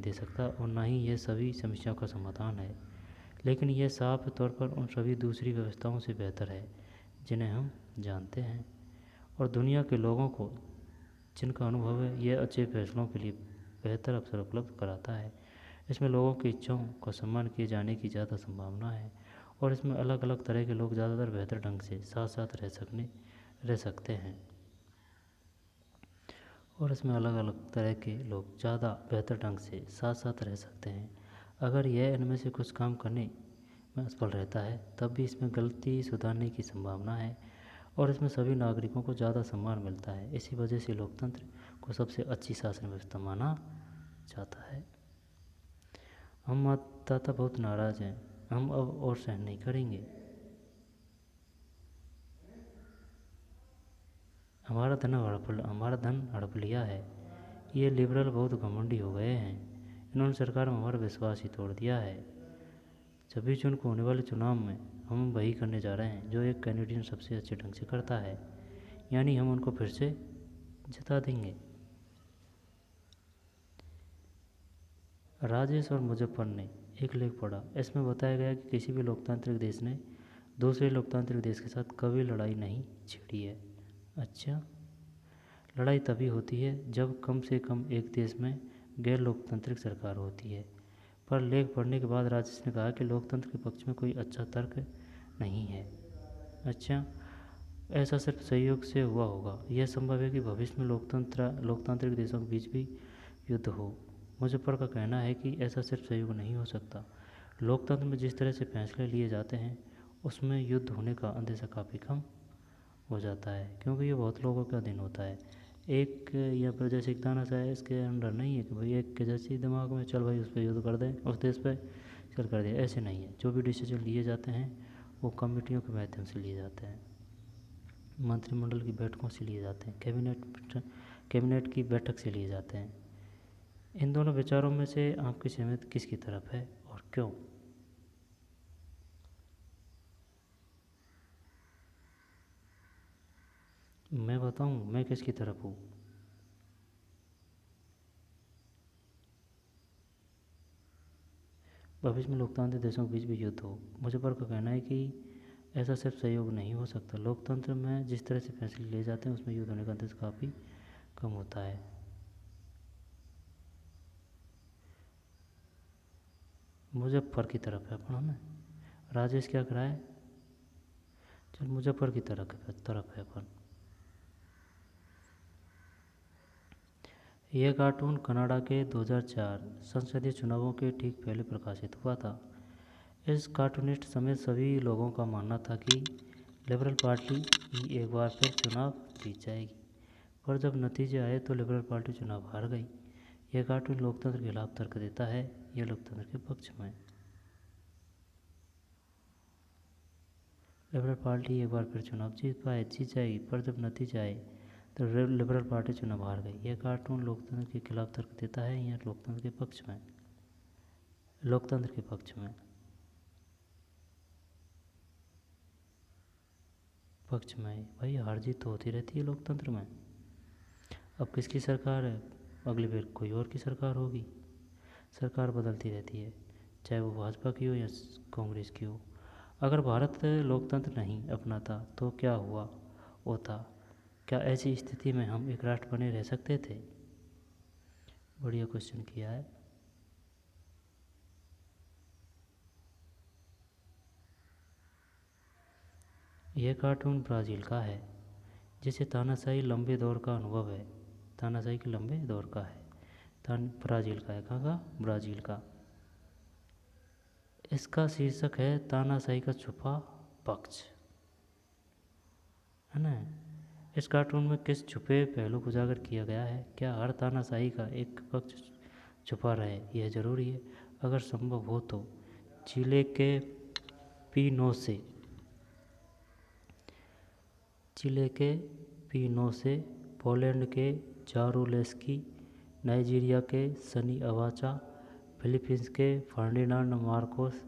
दे सकता और ना ही यह सभी समस्याओं का समाधान है, लेकिन यह साफ तौर पर उन सभी दूसरी व्यवस्थाओं से बेहतर है जिन्हें हम जानते हैं। और दुनिया के लोगों को जिनका अनुभव है, यह अच्छे फैसलों के लिए बेहतर अवसर उपलब्ध कराता है। इसमें लोगों की इच्छाओं का सम्मान किए जाने की ज़्यादा संभावना है और इसमें अलग अलग तरह के लोग ज़्यादातर बेहतर ढंग से साथ साथ रह सकते हैं। अगर यह इनमें से कुछ काम करने में असफल रहता है तब भी इसमें गलती सुधारने की संभावना है और इसमें सभी नागरिकों को ज़्यादा सम्मान मिलता है। इसी वजह से लोकतंत्र को सबसे अच्छी शासन व्यवस्था माना जाता है। हम मतदाता बहुत नाराज़ हैं। हम अब और सहन नहीं करेंगे। हमारा धन हड़प लिया है। ये लिबरल बहुत घमंडी हो गए हैं। इन्होंने सरकार में हमारा विश्वास ही तोड़ दिया है। 26 जून को होने वाले चुनाव में हम वही करने जा रहे हैं जो एक कैनेडियन सबसे अच्छे ढंग से करता है, यानी हम उनको फिर से जिता देंगे। राजेश और मुजफ्फर ने एक लेख पढ़ा। इसमें बताया गया कि किसी भी लोकतांत्रिक देश ने दूसरे लोकतांत्रिक देश के साथ कभी लड़ाई नहीं छेड़ी है। अच्छा, लड़ाई तभी होती है जब कम से कम एक देश में गैर लोकतांत्रिक सरकार होती है। पर लेख पढ़ने के बाद राजेश ने कहा कि लोकतंत्र के पक्ष में कोई अच्छा तर्क नहीं है। अच्छा, ऐसा सिर्फ सहयोग से हुआ होगा। यह संभव है कि भविष्य में लोकतांत्रिक देशों के बीच भी युद्ध हो। मुजफ्फर का कहना है कि ऐसा सिर्फ सहयोग नहीं हो सकता, लोकतंत्र में जिस तरह से फैसले लिए जाते हैं उसमें युद्ध होने का अंदेशा काफ़ी कम हो जाता है, क्योंकि ये बहुत लोगों का अधीन होता है। एक या फिर जैसे एक तानाशाह है, इसके अंडर नहीं है कि भाई एक के जैसे दिमाग में चल भाई उस पर युद्ध कर दें, उस देश पे चल कर दिया, ऐसे नहीं है। जो भी डिसीजन लिए जाते हैं वो कमेटियों के माध्यम से लिए जाते हैं, मंत्रिमंडल की बैठकों से लिए जाते हैं, कैबिनेट की बैठक से लिए जाते हैं। इन दोनों विचारों में से आपकी सहमति किसकी तरफ है और क्यों? मैं बताऊं मैं किसकी तरफ हूँ? भविष्य में लोकतांत्रिक देशों के बीच भी युद्ध हो। मुझे का कहना है कि ऐसा सिर्फ सहयोग नहीं हो सकता। लोकतंत्र में जिस तरह से फैसले लिए जाते हैं उसमें युद्ध होने का अंदेशा काफ़ी कम होता है। मुजफ्फर की तरफ है अपन, है। राजेश क्या करा है? चल मुजफ्फर की तरफ है अपन। यह कार्टून कनाडा के 2004 संसदीय चुनावों के ठीक पहले प्रकाशित हुआ था। इस कार्टूनिस्ट समेत सभी लोगों का मानना था कि लिबरल पार्टी ही एक बार फिर चुनाव जीत जाएगी, पर जब नतीजे आए तो लिबरल पार्टी चुनाव हार गई। यह कार्टून लोकतंत्र के खिलाफ तर्क देता है, यह लोकतंत्र के पक्ष में। लिबरल पार्टी एक बार फिर चुनाव जीत जाएगी, पर जब नतीजे आए तो लिबरल पार्टी चुनाव हार गई। यह कार्टून लोकतंत्र के खिलाफ तर्क देता है, यह लोकतंत्र के पक्ष में। भाई हार जीत तो होती रहती है लोकतंत्र में। अब किसकी सरकार है, अगली बार कोई और की सरकार होगी। सरकार बदलती रहती है, चाहे वो भाजपा की हो या कांग्रेस की हो। अगर भारत लोकतंत्र नहीं अपनाता तो क्या हुआ होता? क्या ऐसी स्थिति में हम एक राष्ट्र बने रह सकते थे? बढ़िया क्वेश्चन किया है। यह कार्टून ब्राज़ील का है, जिसे तानाशाही लंबे दौर का अनुभव है। तानाशाही के लंबे दौर का है। ब्राज़ील का है। कहाँ का? ब्राज़ील का। इसका शीर्षक है तानाशाही का छुपा पक्ष, है ना। इस कार्टून में किस छुपे पहलू को उजागर किया गया है? क्या हर तानाशाही का एक पक्ष छुपा रहे, यह जरूरी है? अगर संभव हो तो चिले के पिनोसे पोलैंड के जारूलेस्की, नाइजीरिया के सनी अबाचा, फिलीपींस के फर्डिनांड मार्कोस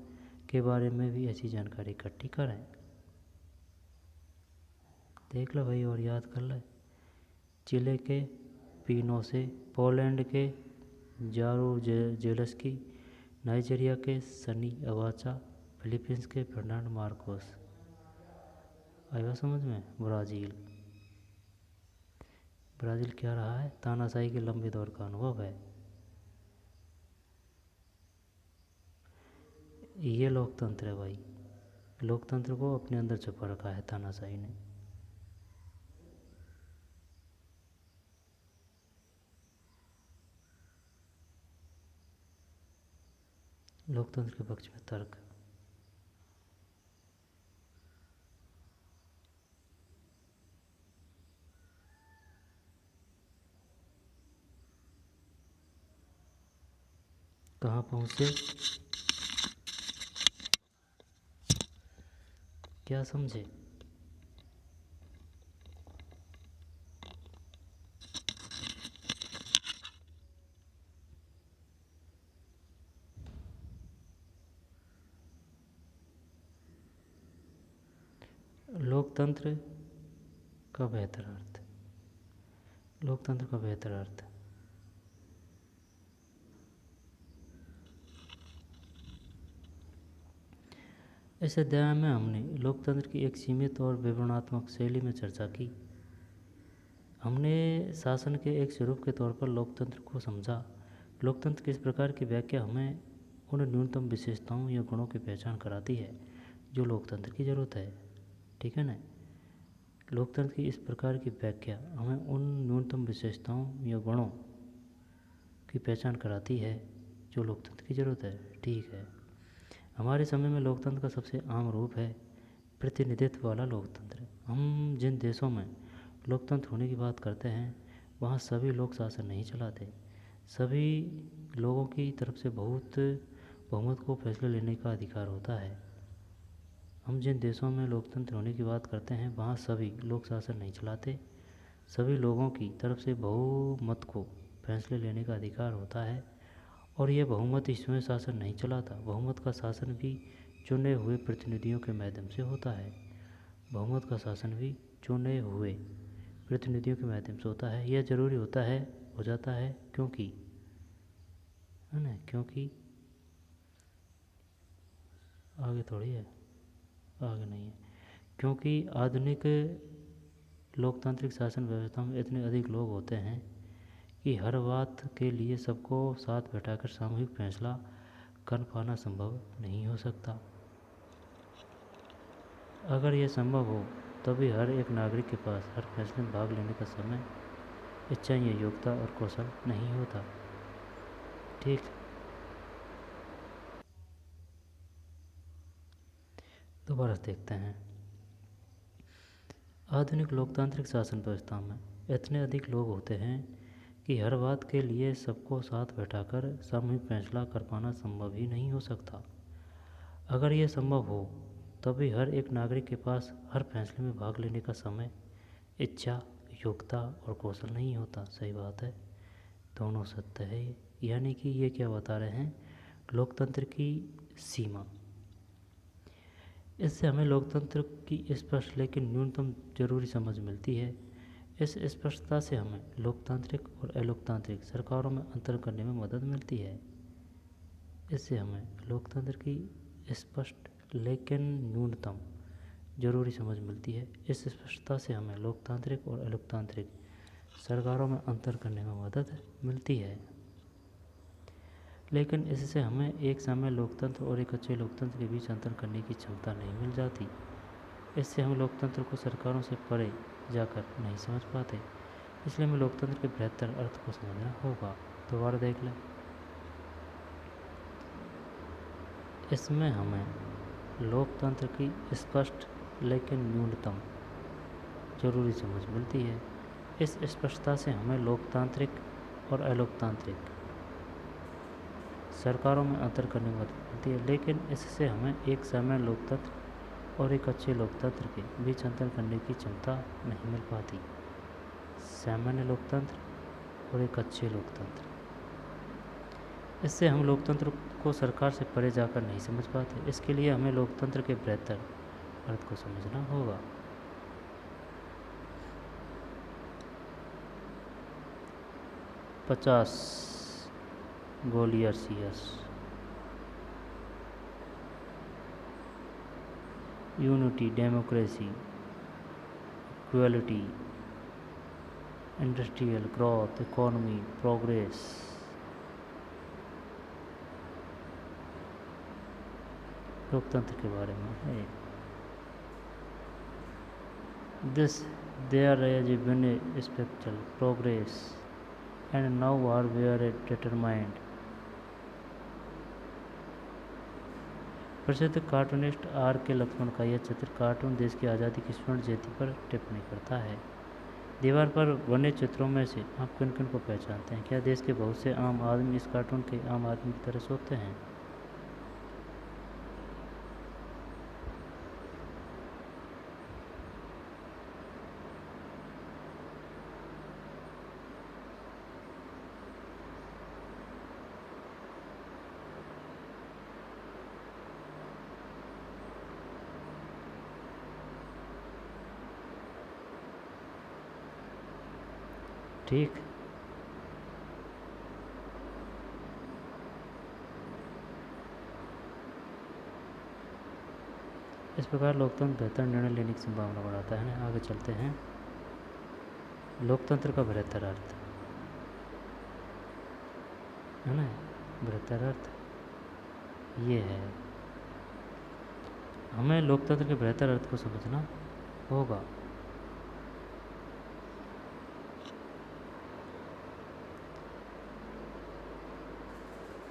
के बारे में भी ऐसी जानकारी इकट्ठी करें। देख लो भाई और याद कर ले। चिले के पिनोसे, पोलैंड के जारूजेलस्की, नाइजीरिया के सनी अबाचा, फिलीपींस के फर्डिनांड मार्कोस। आएगा समझ में? ब्राज़ील क्या रहा है? तानाशाही के लंबे दौर का अनुभव है। ये लोकतंत्र है भाई। लोकतंत्र को अपने अंदर छुपा रखा है तानाशाही ने। लोकतंत्र के पक्ष में तर्क। कहाँ पहुँचे? क्या समझे? लोकतंत्र का बेहतर अर्थ। लोकतंत्र का बेहतर अर्थ। इस अध्याय में हमने लोकतंत्र की एक सीमित और विवरणात्मक शैली में चर्चा की। हमने शासन के एक स्वरूप के तौर पर लोकतंत्र को समझा। लोकतंत्र की इस प्रकार की व्याख्या हमें उन न्यूनतम विशेषताओं या गुणों की पहचान कराती है जो लोकतंत्र की ज़रूरत है। ठीक है ना। लोकतंत्र की इस प्रकार की व्याख्या हमें उन न्यूनतम विशेषताओं या गुणों की पहचान कराती है जो लोकतंत्र की ज़रूरत है। ठीक है। हमारे समय में लोकतंत्र का सबसे आम रूप है प्रतिनिधित्व वाला लोकतंत्र। हम जिन देशों में लोकतंत्र होने की बात करते हैं वहाँ सभी लोग शासन नहीं चलाते, सभी लोगों की तरफ से बहुमत को फैसले लेने का अधिकार होता है। हम जिन देशों में लोकतंत्र होने की बात करते हैं वहाँ सभी लोग शासन नहीं चलाते, सभी लोगों की तरफ से बहुमत को फैसले लेने का अधिकार होता है। और यह बहुमत स्वयं शासन नहीं चलाता, बहुमत का शासन भी चुने हुए प्रतिनिधियों के माध्यम से होता है। बहुमत का शासन भी चुने हुए प्रतिनिधियों के माध्यम से होता है। यह जरूरी हो जाता है क्योंकि है ना, क्योंकि आगे थोड़ी है, आगे नहीं है, क्योंकि आधुनिक लोकतांत्रिक शासन व्यवस्था में इतने अधिक लोग होते हैं कि हर बात के लिए सबको साथ बैठाकर सामूहिक फैसला कर पाना संभव नहीं हो सकता। अगर यह संभव हो तभी हर एक नागरिक के पास हर फैसले में भाग लेने का समय, इच्छा या योग्यता और कौशल नहीं होता। ठीक, दोबारा देखते हैं। आधुनिक लोकतांत्रिक शासन व्यवस्था में इतने अधिक लोग होते हैं कि हर बात के लिए सबको साथ बैठाकर सामूहिक फैसला कर पाना संभव ही नहीं हो सकता। अगर यह संभव हो तभी हर एक नागरिक के पास हर फैसले में भाग लेने का समय, इच्छा, योग्यता और कौशल नहीं होता। सही बात है, दोनों सत्य है। यानी कि ये क्या बता रहे हैं, लोकतंत्र की सीमा। इससे हमें लोकतंत्र की स्पष्ट लेकिन न्यूनतम जरूरी समझ मिलती है। इस स्पष्टता से हमें लोकतांत्रिक और अलोकतांत्रिक सरकारों में अंतर करने में मदद मिलती है। इससे हमें लोकतंत्र की स्पष्ट लेकिन न्यूनतम जरूरी समझ मिलती है। इस स्पष्टता से हमें लोकतांत्रिक और अलोकतांत्रिक सरकारों में अंतर करने में मदद मिलती है। लेकिन इससे हमें एक समय लोकतंत्र और एक अच्छे लोकतंत्र के बीच अंतर करने की क्षमता नहीं मिल जाती। इससे हम लोकतंत्र को सरकारों से परे जाकर नहीं समझ पाते। इसलिए हमें लोकतंत्र के बेहतर अर्थ को समझना होगा। दोबारा देख लें। इसमें हमें लोकतंत्र की स्पष्ट लेकिन न्यूनतम जरूरी समझ मिलती है। इस स्पष्टता से हमें लोकतांत्रिक और अलोकतांत्रिक सरकारों में अंतर करने में मदद मिलती है। लेकिन इससे हमें एक समय लोकतंत्र और एक अच्छे लोकतंत्र के बीच अंतर करने की क्षमता नहीं मिल पाती। सामान्य लोकतंत्र और एक अच्छे लोकतंत्र, इससे हम लोकतंत्र को सरकार से परे जाकर नहीं समझ पाते। इसके लिए हमें लोकतंत्र के बेहतर अर्थ को समझना होगा। पचास गोलियर्सियस unity, democracy, equality, industrial growth, economy, progress. लोकतंत्र के बारे में है। This there as a been spectacular progress and now are were determined. प्रसिद्ध कार्टूनिस्ट आर के लक्ष्मण का यह चित्र कार्टून देश की आज़ादी की स्वर्ण जयंती पर टिप्पणी करता है। दीवार पर बने चित्रों में से आप किन किन को पहचानते हैं? क्या देश के बहुत से आम आदमी इस कार्टून के आम आदमी की तरह सोचते हैं? ठीक, इस प्रकार लोकतंत्र बेहतर निर्णय लेने की संभावना बढ़ाता है ना। आगे चलते हैं। लोकतंत्र का बेहतर अर्थ है ना, बेहतर अर्थ ये है। हमें लोकतंत्र के बेहतर अर्थ को समझना होगा।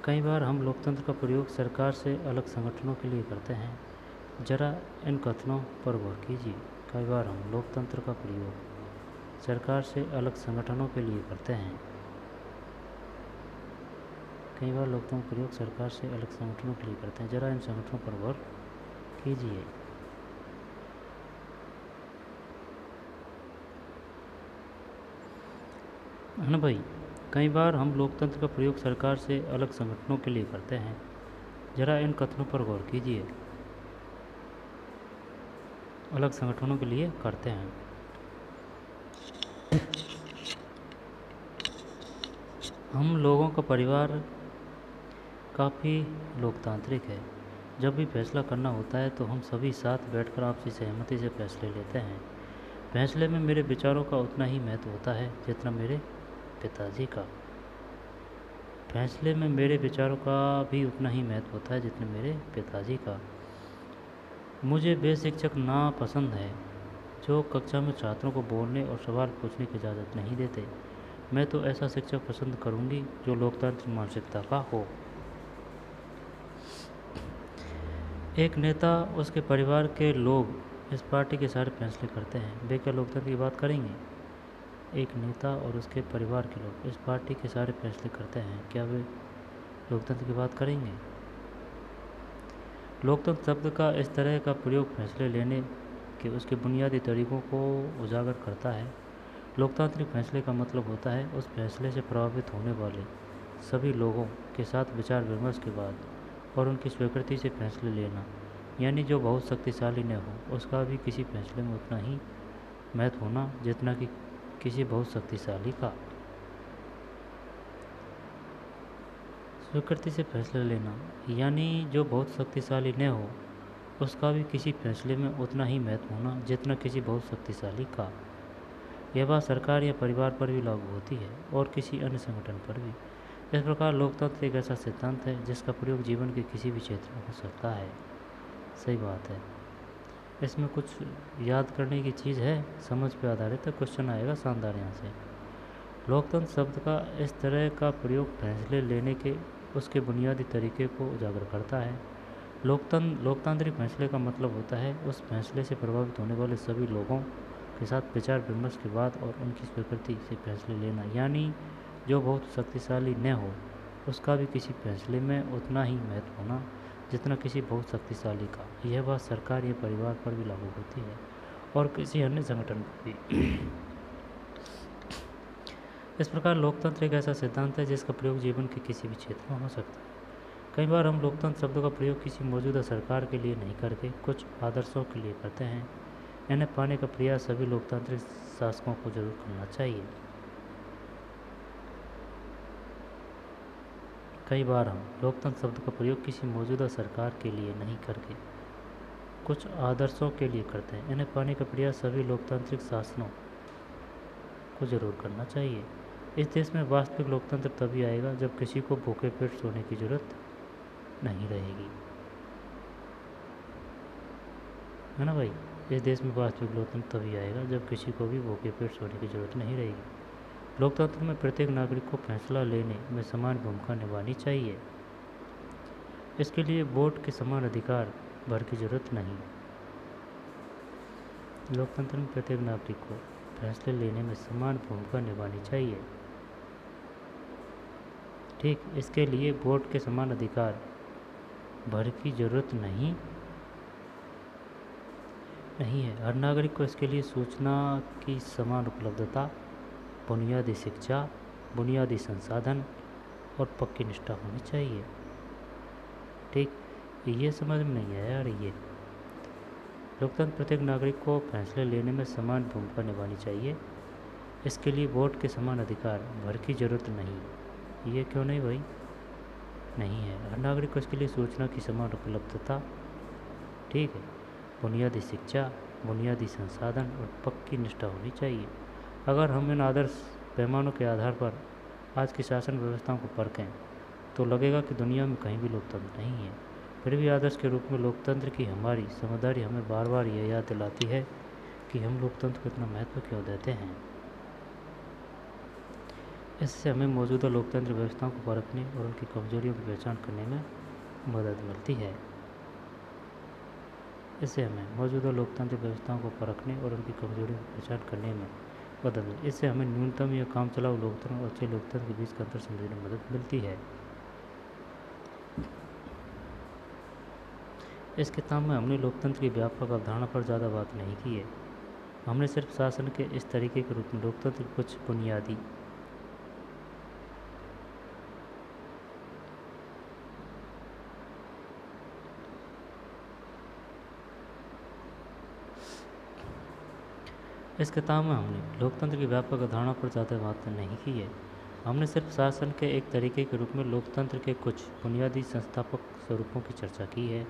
कई बार हम लोकतंत्र का प्रयोग सरकार से अलग संगठनों के लिए करते हैं। जरा इन कथनों पर गौर कीजिए। कई बार हम लोकतंत्र का प्रयोग सरकार से अलग संगठनों के लिए करते हैं। कई बार लोकतंत्र का प्रयोग सरकार से अलग संगठनों के लिए करते हैं। जरा इन संगठनों पर गौर कीजिए। है ना भाई। कई बार हम लोकतंत्र का प्रयोग सरकार से अलग संगठनों के लिए करते हैं। जरा इन कथनों पर गौर कीजिए। अलग संगठनों के लिए करते हैं। हम लोगों का परिवार काफ़ी लोकतांत्रिक है। जब भी फैसला करना होता है तो हम सभी साथ बैठकर आपसी सहमति से फैसले लेते हैं। फैसले में मेरे विचारों का उतना ही महत्व होता है जितना मेरे पिताजी का। फैसले में मेरे विचारों का भी उतना ही महत्व होता है जितना मेरे पिताजी का। मुझे वे शिक्षक नापसंद है जो कक्षा में छात्रों को बोलने और सवाल पूछने की इजाज़त नहीं देते। मैं तो ऐसा शिक्षक पसंद करूंगी जो लोकतांत्रिक मानसिकता का हो। एक नेता, उसके परिवार के लोग इस पार्टी के सारे फैसले करते हैं। वे क्या लोकतंत्र की बात करेंगे? एक नेता और उसके परिवार के लोग इस पार्टी के सारे फैसले करते हैं। क्या वे लोकतंत्र की बात करेंगे? लोकतंत्र शब्द का इस तरह का प्रयोग फैसले लेने के उसके बुनियादी तरीकों को उजागर करता है। लोकतांत्रिक फैसले का मतलब होता है उस फैसले से प्रभावित होने वाले सभी लोगों के साथ विचार विमर्श के बाद और उनकी स्वीकृति से फैसले लेना। यानी जो बहुत शक्तिशाली न हो उसका भी किसी फैसले में उतना ही महत्व होना जितना कि किसी बहुत शक्तिशाली का। स्वीकृति से फैसला लेना यानी जो बहुत शक्तिशाली न हो उसका भी किसी फैसले में उतना ही महत्व होना जितना किसी बहुत शक्तिशाली का। यह बात सरकार या परिवार पर भी लागू होती है और किसी अन्य संगठन पर भी। इस प्रकार लोकतंत्र एक ऐसा सिद्धांत है जिसका प्रयोग जीवन के किसी भी क्षेत्र में हो सकता है। सही बात है। इसमें कुछ याद करने की चीज़ है, समझ पे आधारित है। क्वेश्चन आएगा शानदार यहाँ से। लोकतंत्र शब्द का इस तरह का प्रयोग फैसले लेने के उसके बुनियादी तरीके को उजागर करता है। लोकतांत्रिक फैसले का मतलब होता है उस फैसले से प्रभावित होने वाले सभी लोगों के साथ विचार विमर्श के बाद और उनकी स्वीकृति से फैसले लेना। यानी जो बहुत शक्तिशाली न हो उसका भी किसी फैसले में उतना ही महत्व होना जितना किसी बहुत शक्तिशाली का। यह बात सरकार या परिवार पर भी लागू होती है और किसी अन्य संगठन पर भी। इस प्रकार लोकतंत्र एक ऐसा सिद्धांत है जिसका प्रयोग जीवन के किसी भी क्षेत्र में हो सकता है। कई बार हम लोकतंत्र शब्दों का प्रयोग किसी मौजूदा सरकार के लिए नहीं करके कुछ आदर्शों के लिए करते हैं। इन्हें पाने का प्रयास सभी लोकतांत्रिक शासकों को जरूर करना चाहिए। कई बार हम लोकतंत्र शब्द का प्रयोग किसी मौजूदा सरकार के लिए नहीं करके कुछ आदर्शों के लिए करते हैं। इन्हें पाने का प्रयास सभी लोकतांत्रिक शासनों को जरूर करना चाहिए। इस देश में वास्तविक लोकतंत्र तभी आएगा जब किसी को भूखे पेट सोने की जरूरत नहीं रहेगी। है ना भाई। इस देश में वास्तविक लोकतंत्र तभी आएगा जब किसी को भी भूखे पेट सोने की जरूरत नहीं रहेगी। लोकतंत्र में प्रत्येक नागरिक को फैसला लेने में समान भूमिका निभानी चाहिए। इसके लिए वोट के समान अधिकार भर की जरूरत नहीं। लोकतंत्र में प्रत्येक नागरिक को फैसले लेने में समान भूमिका निभानी चाहिए। ठीक, इसके लिए वोट के समान अधिकार भर की जरूरत नहीं है। हर नागरिक को इसके लिए सूचना की समान उपलब्धता, बुनियादी शिक्षा, बुनियादी संसाधन और पक्की निष्ठा होनी चाहिए। ठीक, ये समझ में नहीं आया यार। ये लोकतंत्र प्रत्येक नागरिक को फैसले लेने में समान भूमिका निभानी चाहिए। इसके लिए वोट के समान अधिकार भर की जरूरत नहीं। ये क्यों नहीं भाई? नहीं है। हर नागरिक को इसके लिए सूचना की समान उपलब्धता, ठीक है, बुनियादी शिक्षा, बुनियादी संसाधन और पक्की निष्ठा होनी चाहिए। अगर हम इन आदर्श पैमानों के आधार पर आज की शासन व्यवस्थाओं को परखें तो लगेगा कि दुनिया में कहीं भी लोकतंत्र नहीं है। फिर भी आदर्श के रूप में लोकतंत्र की हमारी समझदारी हमें बार बार यह याद दिलाती है कि हम लोकतंत्र को इतना महत्व क्यों देते हैं। इससे हमें मौजूदा लोकतंत्र व्यवस्थाओं को परखने और उनकी कमजोरियों की पहचान करने में मदद मिलती है। इससे हमें मौजूदा लोकतंत्र व्यवस्थाओं को परखने और उनकी कमजोरियों की पहचान करने में मदद मिलती है। इससे हमें न्यूनतम या काम चलाऊ लोकतंत्र और अच्छे लोकतंत्र के बीच का अंतर समझने में मदद मिलती है। इस किताब में हमने लोकतंत्र की व्यापक अवधारणा पर ज़्यादा बात नहीं की है। हमने सिर्फ शासन के इस तरीके के रूप में लोकतंत्र के कुछ बुनियादी इस किताब में हमने लोकतंत्र की व्यापक अवधारणा पर ज़्यादा बात नहीं की है। हमने सिर्फ शासन के एक तरीके के रूप में लोकतंत्र के कुछ बुनियादी संस्थापक स्वरूपों की चर्चा की है।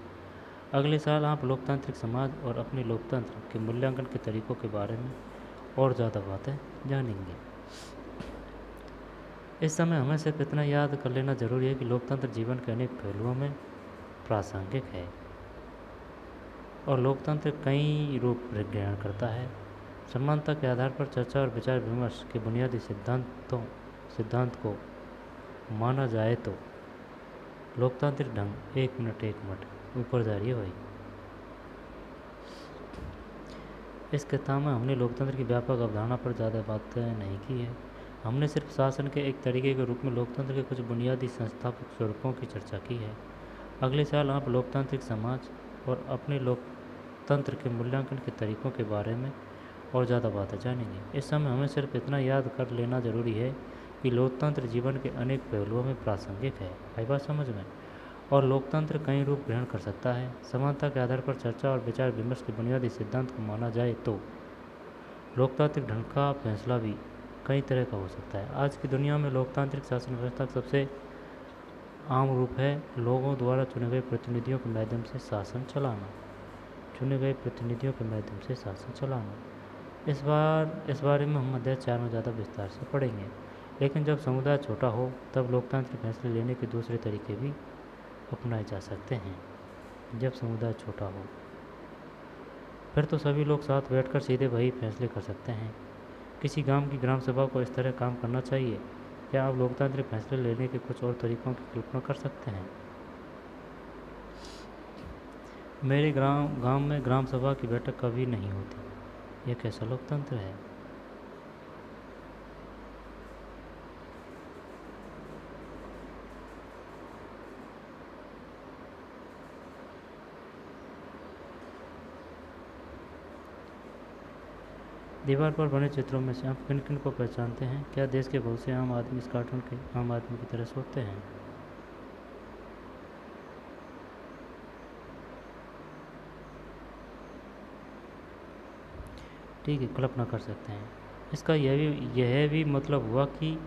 अगले साल आप लोकतांत्रिक समाज और अपने लोकतंत्र के मूल्यांकन के तरीकों के बारे में और ज़्यादा बातें जानेंगे। इस समय हमें सिर्फ इतना याद कर लेना जरूरी है कि लोकतंत्र जीवन के अनेक पहलुओं में प्रासंगिक है और लोकतंत्र कई रूप ग्रहण करता है। समानता के आधार पर चर्चा और विचार विमर्श के बुनियादी सिद्धांत को माना जाए तो लोकतांत्रिक ढंग एक मिनट ऊपर जा रही है भाई। इस किताब में हमने लोकतंत्र की व्यापक अवधारणा पर ज़्यादा बातें नहीं की है। हमने सिर्फ शासन के एक तरीके के रूप में लोकतंत्र के कुछ बुनियादी संस्थापक स्वरूपों की चर्चा की है। अगले साल आप लोकतांत्रिक समाज और अपने लोकतंत्र के मूल्यांकन के तरीकों के बारे में और ज़्यादा बातें जानेंगे। इस समय हमें सिर्फ इतना याद कर लेना जरूरी है कि लोकतंत्र जीवन के अनेक पहलुओं में प्रासंगिक है। आई बात समझ में? और लोकतंत्र कई रूप ग्रहण कर सकता है। समानता के आधार पर चर्चा और विचार विमर्श के बुनियादी सिद्धांत को माना जाए तो लोकतांत्रिक ढंग का फैसला भी कई तरह का हो सकता है। आज की दुनिया में लोकतांत्रिक शासन व्यवस्था का सबसे आम रूप है लोगों द्वारा चुने गए प्रतिनिधियों के माध्यम से शासन चलाना। इस बारे में हम अध्याय 4 में ज़्यादा विस्तार से पढ़ेंगे। लेकिन जब समुदाय छोटा हो तब लोकतांत्रिक फैसले लेने के दूसरे तरीके भी अपनाए जा सकते हैं। जब समुदाय छोटा हो फिर तो सभी लोग साथ बैठकर सीधे वही फैसले कर सकते हैं। किसी गांव की ग्राम सभा को इस तरह काम करना चाहिए। क्या आप लोकतांत्रिक फैसले लेने के कुछ और तरीकों की कल्पना कर सकते हैं? मेरे गांव में ग्राम सभा की बैठक कभी नहीं होती। यह कैसा लोकतंत्र है? दीवार पर बने चित्रों में से आप किन किन को पहचानते हैं? क्या देश के बहुत से आम आदमी इस कार्टून के आम आदमी की तरह सोचते हैं? ठीक है, कल्पना कर सकते हैं। इसका यह भी मतलब हुआ कि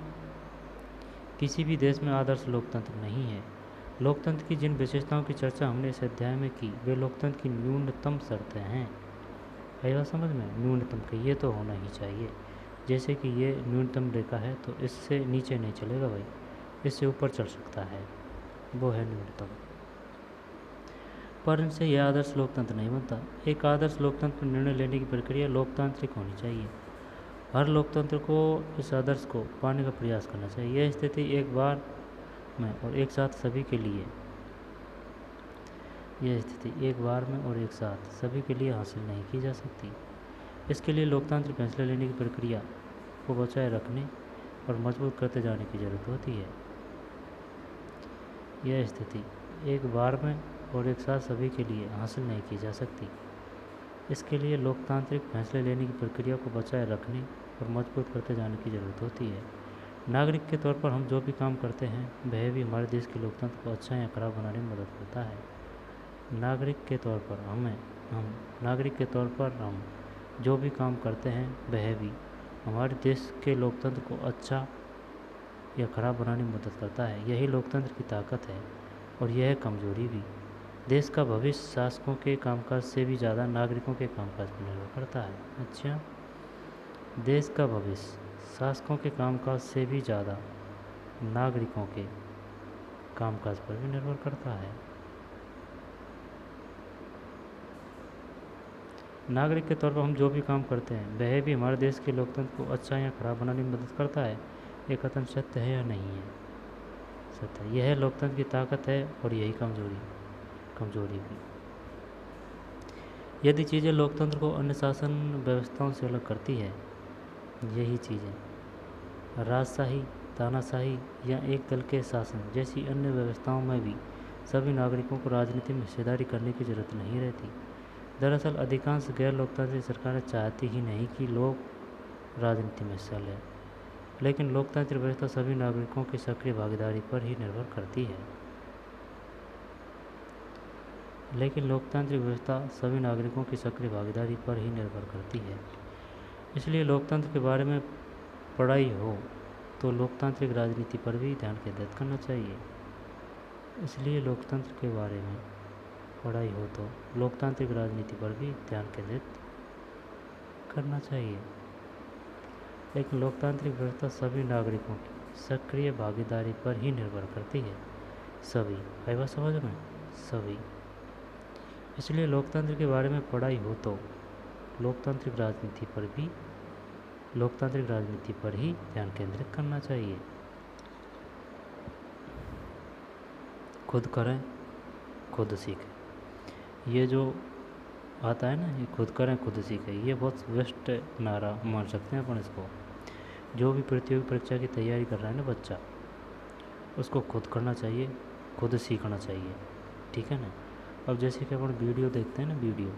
किसी भी देश में आदर्श लोकतंत्र नहीं है। लोकतंत्र की जिन विशेषताओं की चर्चा हमने इस अध्याय में की वे लोकतंत्र की न्यूनतम शर्तें हैं। आई बात समझ में? न्यूनतम के ये तो होना ही चाहिए। जैसे कि ये न्यूनतम रेखा है तो इससे नीचे नहीं चलेगा भाई, इससे ऊपर चल सकता है, वो है न्यूनतम। पर इनसे यह आदर्श लोकतंत्र नहीं बनता। एक आदर्श लोकतंत्र में निर्णय लेने की प्रक्रिया लोकतांत्रिक होनी चाहिए। हर लोकतंत्र को इस आदर्श को पाने का प्रयास करना चाहिए। यह स्थिति एक बार में और एक साथ सभी के लिए हासिल नहीं की जा सकती। इसके लिए लोकतांत्रिक फैसले लेने की प्रक्रिया को बचाए रखने और मजबूत करते जाने की जरूरत होती है। यह स्थिति एक बार में और एक साथ सभी के लिए हासिल नहीं की जा सकती। इसके लिए लोकतांत्रिक फैसले लेने की प्रक्रिया को बचाए रखने और मजबूत करते जाने की जरूरत होती है। नागरिक के तौर पर हम जो भी काम करते हैं वह भी हमारे देश के लोकतंत्र को अच्छा या खराब बनाने में मदद करता है। नागरिक के तौर पर हम जो भी काम करते हैं वह भी हमारे देश के लोकतंत्र को अच्छा या खराब बनाने में मदद करता है। यही लोकतंत्र की ताकत है और यह कमजोरी भी। देश का भविष्य शासकों के कामकाज से भी ज़्यादा नागरिकों के कामकाज पर निर्भर करता है। अच्छा, देश का भविष्य शासकों के कामकाज से भी ज़्यादा नागरिकों के कामकाज पर भी निर्भर करता है। नागरिक के तौर पर हम जो भी काम करते हैं वह भी हमारे देश के लोकतंत्र को अच्छा या खराब बनाने में मदद करता है। ये कथन सत्य है या नहीं है? सत्य है। यह लोकतंत्र की ताकत है और यही कमजोरी भी। यदि चीज़ें लोकतंत्र को अन्य शासन व्यवस्थाओं से अलग करती है, यही चीज़ें राजशाही, तानाशाही या एक दल के शासन जैसी अन्य व्यवस्थाओं में भी सभी नागरिकों को राजनीति में हिस्सेदारी करने की जरूरत नहीं रहती। दरअसल अधिकांश गैर लोकतांत्रिक सरकारें चाहती ही नहीं कि लोग राजनीति में हिस्सा लें, लेकिन लोकतांत्रिक व्यवस्था सभी नागरिकों की सक्रिय भागीदारी पर ही निर्भर करती है। इसलिए लोकतंत्र के बारे में पढ़ाई हो तो लोकतांत्रिक राजनीति पर भी ध्यान केंद्रित करना चाहिए। लेकिन लोकतांत्रिक व्यवस्था सभी नागरिकों की सक्रिय भागीदारी पर ही निर्भर करती है। सभी, आई बात समझ में? सभी। इसलिए लोकतंत्र के बारे में पढ़ाई हो तो लोकतांत्रिक राजनीति पर ही ध्यान केंद्रित करना चाहिए। खुद करें, खुद सीखें। ये जो आता है ना, ये खुद करें खुद सीखें, ये बहुत बेस्ट नारा मान सकते हैं अपन इसको। जो भी प्रतियोगी परीक्षा की तैयारी कर रहा है ना बच्चा, उसको खुद करना चाहिए, खुद सीखना चाहिए, ठीक है ना। अब जैसे कि अपन वीडियो देखते हैं ना, वीडियो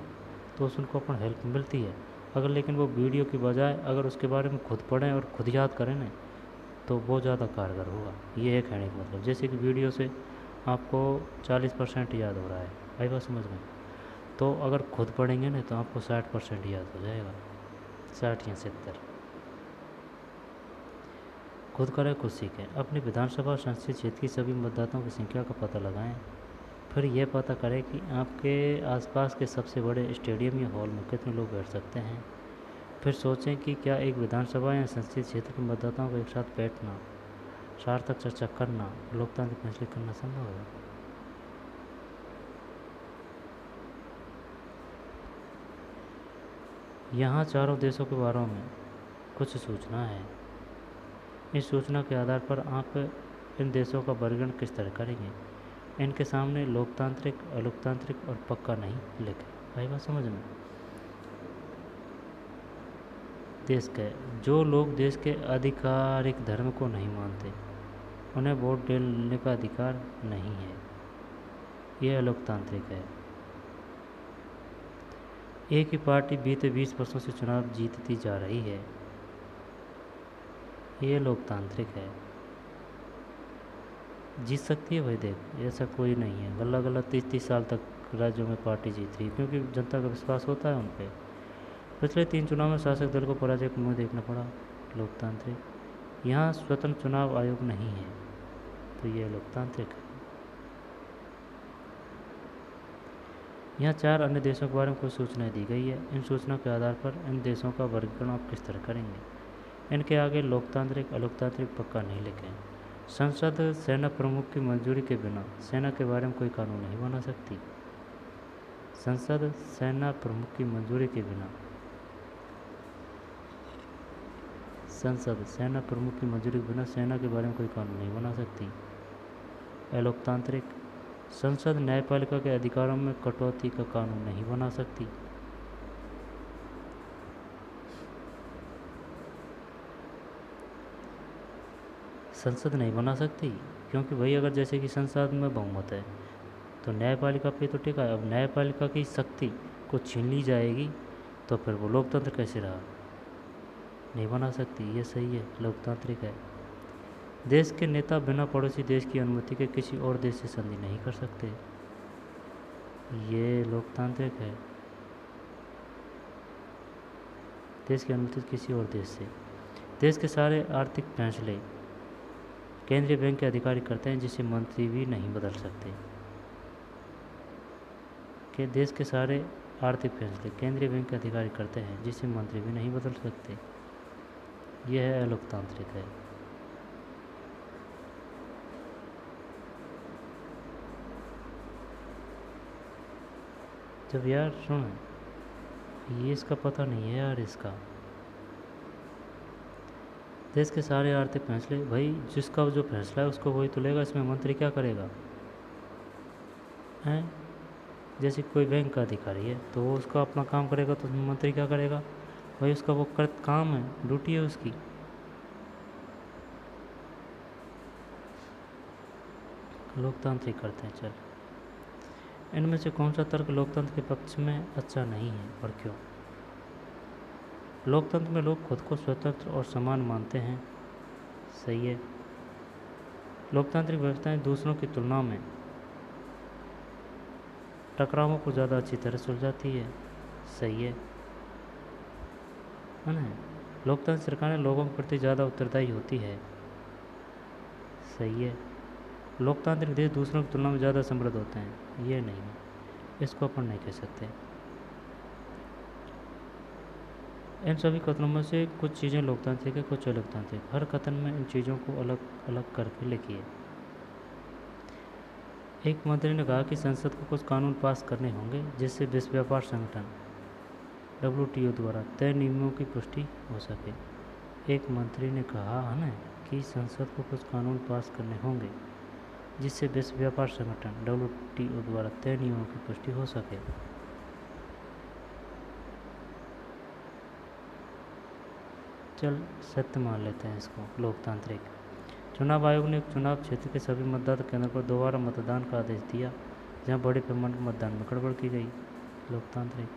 तो उसको अपन हेल्प मिलती है, अगर लेकिन वो वीडियो की बजाय अगर उसके बारे में खुद पढ़ें और खुद याद करें ना, तो बहुत ज़्यादा कारगर होगा। ये है कहने का मतलब, जैसे कि वीडियो से आपको 40% याद हो रहा है, आई बात समझ में, तो अगर खुद पढ़ेंगे ना तो आपको 60% याद हो जाएगा, 60 या 70। खुद करें खुद सीखें। अपनी विधानसभा संसदीय क्षेत्र की सभी मतदाताओं की संख्या का पता लगाएं। फिर यह पता करें कि आपके आसपास के सबसे बड़े स्टेडियम या हॉल में कितने लोग बैठ सकते हैं। फिर सोचें कि क्या एक विधानसभा या संसदीय क्षेत्र के मतदाताओं को एक साथ बैठना, सार्थक चर्चा करना, लोकतांत्रिक फैसले करना संभव है। यहाँ चारों देशों के बारे में कुछ सूचना है। इस सूचना के आधार पर आप इन देशों का वर्गीकरण किस तरह करेंगे। इनके सामने लोकतांत्रिक, अलोकतांत्रिक और पक्का नहीं लिखें। आई बात समझ में? जो लोग देश के आधिकारिक धर्म को नहीं मानते, उन्हें वोट देने का अधिकार नहीं है, यह अलोकतांत्रिक है। एक ही पार्टी बीते 20 वर्षों से चुनाव जीतती जा रही है, यह लोकतांत्रिक है। जीत सकती है भाई, देख ऐसा कोई नहीं है, गला गला 30-30 साल तक राज्यों में पार्टी जीत रही है, क्योंकि जनता का विश्वास होता है उन पर। पिछले 3 चुनाव में शासक दल को पराजय का मुँह देखना पड़ा, लोकतांत्रिक। यहाँ स्वतंत्र चुनाव आयोग नहीं है, तो यह लोकतांत्रिक है। यहाँ 4 अन्य देशों के बारे में कुछ सूचनाएं दी गई है। इन सूचनाओं के आधार पर इन देशों का वर्गीकरण आप किस तरह करेंगे। इनके आगे लोकतांत्रिक, अलोकतांत्रिक पक्का नहीं लिखें। संसद सेना प्रमुख की मंजूरी के बिना सेना के बारे में कोई कानून नहीं बना सकती। संसद सेना प्रमुख की मंजूरी के बिना सेना के बारे में कोई कानून नहीं बना सकती। अलोकतांत्रिक, संसद न्यायपालिका के अधिकारों में कटौती का कानून नहीं बना सकती। संसद नहीं बना सकती क्योंकि भाई अगर जैसे कि संसद में बहुमत है तो न्यायपालिका पे तो टिका है। अब न्यायपालिका की शक्ति को छीन ली जाएगी तो फिर वो लोकतंत्र कैसे रहा। नहीं बना सकती, ये सही है, लोकतांत्रिक है। देश के नेता बिना पड़ोसी देश की अनुमति के किसी और देश से संधि नहीं कर सकते, ये लोकतांत्रिक है। देश की अनुमति किसी और देश से। देश के सारे आर्थिक फैसले केंद्रीय बैंक के अधिकारी करते हैं, जिसे मंत्री भी नहीं बदल सकते। कि देश के सारे आर्थिक फैसले केंद्रीय बैंक के अधिकारी करते हैं, जिसे मंत्री भी नहीं बदल सकते। यह है अलोकतांत्रिक है। जब यार सुन, ये इसका पता नहीं है यार इसका। देश के सारे आर्थिक फैसले, भाई जिसका जो फैसला है उसको वही तो लेगा, इसमें मंत्री क्या करेगा? हैं? जैसे कोई बैंक का अधिकारी है तो वो उसका अपना काम करेगा, तो मंत्री क्या करेगा? भाई उसका वो काम है, ड्यूटी है उसकी। लोकतांत्रिक करते हैं। चल, इनमें से कौन सा तर्क लोकतंत्र के पक्ष में अच्छा नहीं है और क्यों? लोकतंत्र में लोग खुद को स्वतंत्र और समान मानते हैं। सही है। लोकतांत्रिक व्यवस्थाएं दूसरों की तुलना में टकरावों को ज़्यादा अच्छी तरह सुलझाती है। सही है ना? लोकतांत्रिक सरकारें लोगों के प्रति ज़्यादा उत्तरदायी होती है। सही है। लोकतांत्रिक देश दूसरों की तुलना में ज़्यादा समृद्ध होते हैं। ये नहीं है, इसको अपन नहीं कह सकते। इन सभी कथनों में से कुछ चीज़ें लोकतांत्रिक है, कुछ अलोकतांत्रिक। हर कथन में इन चीज़ों को अलग अलग करके लिखिए। एक मंत्री ने कहा कि संसद को कुछ कानून पास करने होंगे जिससे विश्व व्यापार संगठन WTO द्वारा तय नियमों की पुष्टि हो सके। एक मंत्री ने कहा है ना कि संसद को कुछ कानून पास करने होंगे जिससे विश्व व्यापार संगठन WTO द्वारा तय नियमों की पुष्टि हो सके। चल, सत्य मान लेते हैं इसको। लोकतांत्रिक। चुनाव आयोग ने चुनाव क्षेत्र के सभी मतदान केंद्रों पर दोबारा मतदान का आदेश दिया जहां बड़े पैमाने पर मतदान में गड़बड़ की गई। लोकतांत्रिक।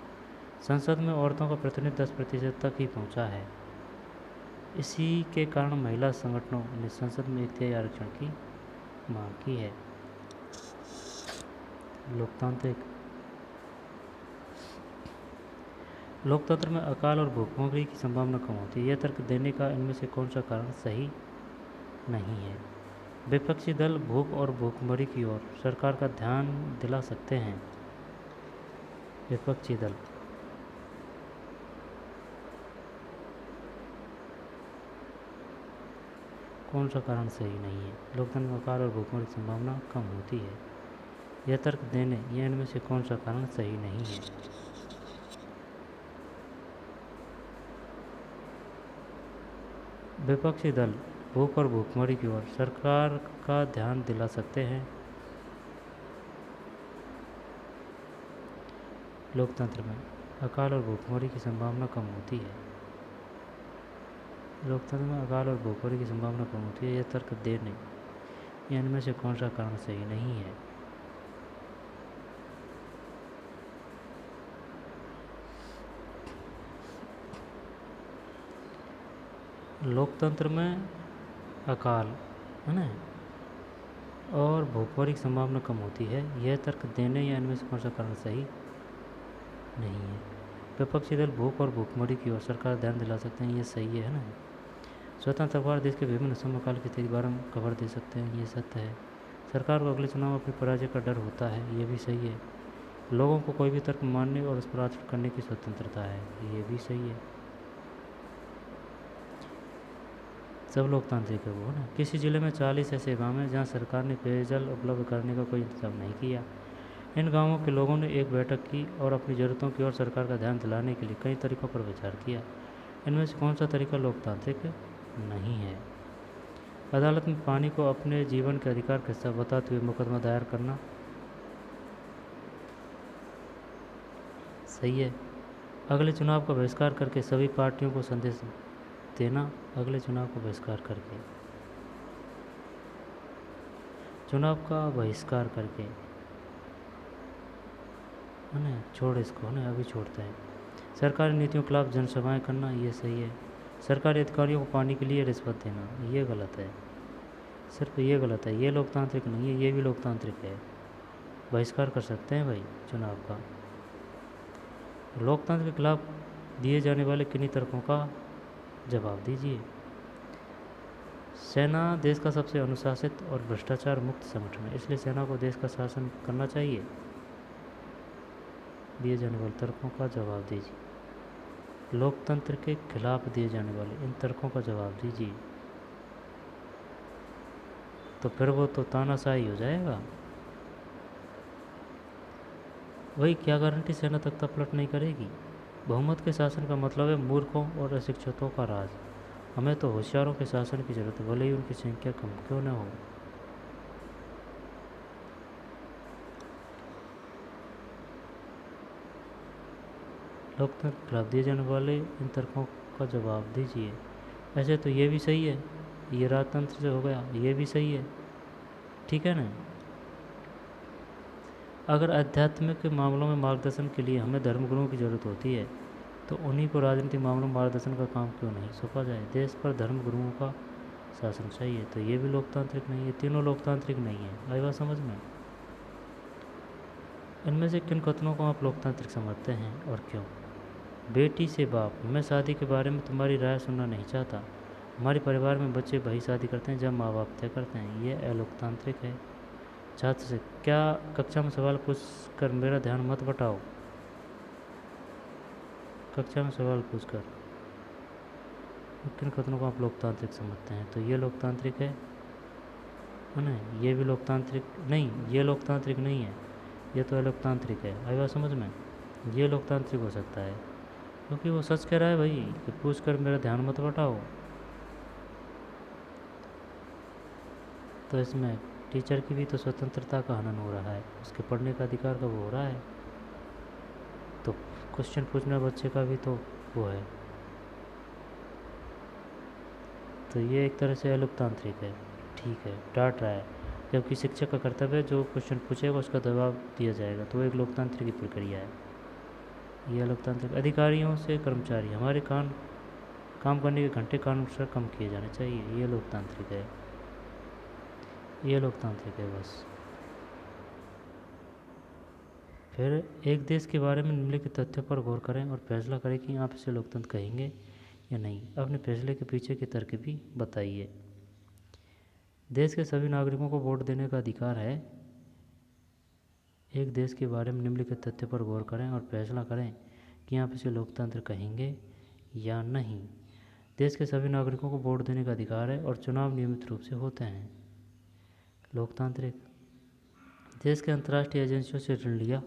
संसद में औरतों का प्रतिनिधित्व 10% तक ही पहुंचा है। इसी के कारण महिला संगठनों ने संसद में 1/3 आरक्षण की मांग की है। लोकतांत्रिक। लोकतंत्र में अकाल और भूखमरी की संभावना कम होती है। यह तर्क देने का इनमें से कौन सा कारण सही नहीं है? विपक्षी दल भूख और भूखमरी की ओर सरकार का ध्यान दिला सकते हैं। विपक्षी दल। कौन सा कारण सही नहीं है? लोकतंत्र में अकाल और भूखमरी की संभावना कम होती है। यह तर्क देने या इनमें से कौन सा कारण सही नहीं है? विपक्षी दल भूख और भूखमरी की ओर सरकार का ध्यान दिला सकते हैं। लोकतंत्र में अकाल और भूखमरी की संभावना कम होती है। लोकतंत्र में अकाल और भूखमरी की संभावना कम होती है। यह तर्क देने या इनमें से कौन सा कारण सही नहीं है? लोकतंत्र में अकाल है ना और भूखमरी की संभावना कम होती है। यह तर्क देने या इनमें से कौन सा कारण सही नहीं है? विपक्षी दल भूख और भूखमरी की ओर सरकार ध्यान दिला सकते हैं। ये सही है ना? स्वतंत्र अखबार देश के विभिन्न समकाल की स्थिति बारे में खबर दे सकते हैं। ये सत्य है। सरकार को अगले चुनाव में अपनी पराजय का डर होता है। ये भी सही है। लोगों को कोई भी तर्क मानने और उस पर आचरण करने की स्वतंत्रता है। ये भी सही है। सब लोकतांत्रिक है वो ना। किसी जिले में 40 ऐसे गांव हैं जहां सरकार ने पेयजल उपलब्ध करने का कोई इंतजाम नहीं किया। इन गांवों के लोगों ने एक बैठक की और अपनी ज़रूरतों की ओर सरकार का ध्यान दिलाने के लिए कई तरीक़ों पर विचार किया। इनमें से कौन सा तरीका लोकतांत्रिक नहीं है? अदालत में पानी को अपने जीवन के अधिकार का हिस्सा बताते हुए मुकदमा दायर करना। सही है। अगले चुनाव का बहिष्कार करके सभी पार्टियों को संदेश देना। अगले चुनाव का बहिष्कार करके, चुनाव का बहिष्कार करके है ना, छोड़ इसको है ना, अभी छोड़ते हैं। सरकारी नीतियों के खिलाफ जनसभाएं करना। ये सही है। सरकारी अधिकारियों को पानी के लिए रिश्वत देना, ये गलत है। सिर्फ ये गलत है, ये लोकतांत्रिक नहीं है। ये भी लोकतांत्रिक है। बहिष्कार कर सकते हैं भाई चुनाव का। लोकतंत्र के खिलाफ दिए जाने वाले किन्हीं तर्कों का जवाब दीजिए। सेना देश का सबसे अनुशासित और भ्रष्टाचार मुक्त संगठन है, इसलिए सेना को देश का शासन करना चाहिए। दिए जाने वाले तर्कों का जवाब दीजिए। लोकतंत्र के खिलाफ दिए जाने वाले इन तर्कों का जवाब दीजिए। तो फिर वो तो तानाशाही हो जाएगा। वही क्या गारंटी सेना तख्ता पलट नहीं करेगी? बहुमत के शासन का मतलब है मूर्खों और अशिक्षितों का राज। हमें तो होशियारों के शासन की जरूरत है, भले ही उनकी संख्या कम क्यों न हो। लोकतंत्र के खिलाफ दिए जाने वाले इन तर्कों का जवाब दीजिए। ऐसे तो ये भी सही है, ये राजतंत्र से हो गया, ये भी सही है, ठीक है ना। अगर आध्यात्मिक मामलों में मार्गदर्शन के लिए हमें धर्मगुरुओं की ज़रूरत होती है, तो उन्हीं को राजनीतिक मामलों में मार्गदर्शन का काम क्यों नहीं सौंपा जाए। देश पर धर्मगुरुओं का शासन चाहिए, तो ये भी लोकतांत्रिक नहीं है, तीनों लोकतांत्रिक नहीं है। आई बात समझ में। इनमें से किन कथनों को आप लोकतांत्रिक समझते हैं और क्यों। बेटी से बाप, मैं शादी के बारे में तुम्हारी राय सुनना नहीं चाहता। हमारे परिवार में बच्चे वही शादी करते हैं जब माँ बाप तय करते हैं, ये अलोकतांत्रिक है। छात्र से, क्या कक्षा में सवाल पूछ कर मेरा ध्यान मत बटाओ। कक्षा में सवाल पूछकर किन कथनों को आप लोकतांत्रिक समझते हैं, तो ये लोकतांत्रिक है ना। ये भी लोकतांत्रिक नहीं, ये लोकतांत्रिक नहीं है, ये तो अलोकतांत्रिक है। आई बात समझ में। ये लोकतांत्रिक हो सकता है क्योंकि वो सच कह रहा है भाई कि पूछ कर मेरा ध्यान मत बटाओ। तो इसमें टीचर की भी तो स्वतंत्रता का हनन हो रहा है, उसके पढ़ने का अधिकार का वो हो रहा है, तो क्वेश्चन पूछना बच्चे का भी तो वो है। तो ये एक तरह से अलोकतांत्रिक है, ठीक है, डांट रहा है। जबकि शिक्षक का कर्तव्य है, जो क्वेश्चन पूछेगा उसका जवाब दिया जाएगा, तो वो एक लोकतांत्रिक की प्रक्रिया है। ये लोकतांत्रिक। अधिकारियों से कर्मचारी, हमारे काम करने के घंटे कानून से कम किए जाने चाहिए, ये लोकतांत्रिक है, ये लोकतांत्रिक है बस। फिर एक देश के बारे में निम्नलिखित तथ्यों पर गौर करें और फैसला करें कि आप इसे लोकतंत्र कहेंगे या नहीं। अपने फैसले के पीछे के तर्क भी बताइए। देश के सभी नागरिकों को वोट देने का अधिकार है। एक देश के बारे में निम्नलिखित तथ्य पर गौर करें और फैसला करें कि आप इसे लोकतंत्र कहेंगे या नहीं। देश के सभी नागरिकों को वोट देने का अधिकार है और चुनाव नियमित रूप से होते हैं। लोकतांत्रिक। देश के अंतर्राष्ट्रीय एजेंसियों से ऋण लिया,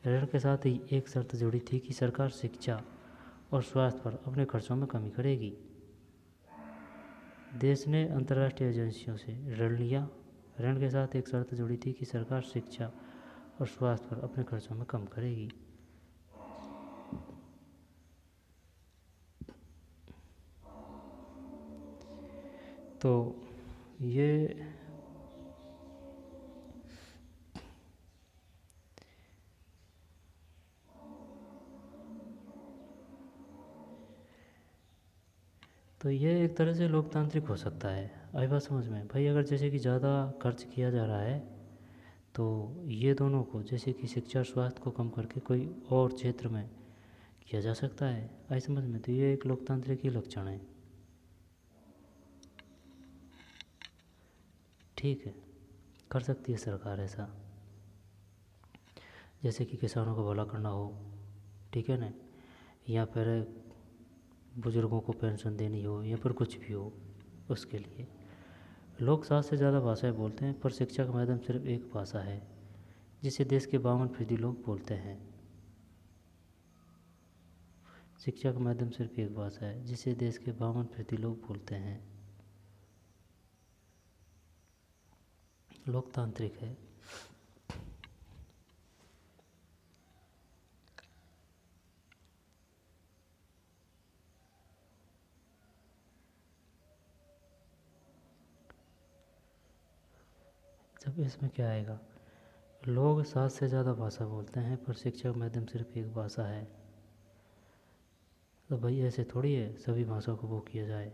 ऋण के साथ ही एक शर्त जुड़ी थी कि सरकार शिक्षा और स्वास्थ्य पर अपने खर्चों में कमी करेगी। देश ने अंतर्राष्ट्रीय एजेंसियों से ऋण लिया, ऋण के साथ एक शर्त जुड़ी थी कि सरकार शिक्षा और स्वास्थ्य पर अपने खर्चों में कम करेगी। तो ये एक तरह से लोकतांत्रिक हो सकता है। आई बात समझ में भाई। अगर जैसे कि ज़्यादा खर्च किया जा रहा है, तो ये दोनों को, जैसे कि शिक्षा और स्वास्थ्य को कम करके कोई और क्षेत्र में किया जा सकता है। आई समझ में। तो ये एक लोकतांत्रिक ही लक्षण है, ठीक है, कर सकती है सरकार ऐसा। जैसे कि किसानों को भला करना हो, ठीक है ना, या फिर बुज़ुर्गों को पेंशन देनी हो, या फिर कुछ भी हो, उसके लिए। लोग 7 से ज़्यादा भाषाएं बोलते हैं, पर शिक्षा का माध्यम सिर्फ एक भाषा है जिसे देश के 52% लोग बोलते हैं। शिक्षा का माध्यम सिर्फ एक भाषा है जिसे देश के 52% लोग बोलते हैं। लोकतांत्रिक है। जब इसमें क्या आएगा, लोग 7 से ज़्यादा भाषा बोलते हैं पर शिक्षा का माध्यम सिर्फ एक भाषा है। तो भाई ऐसे थोड़ी है सभी भाषाओं को वो किया जाए,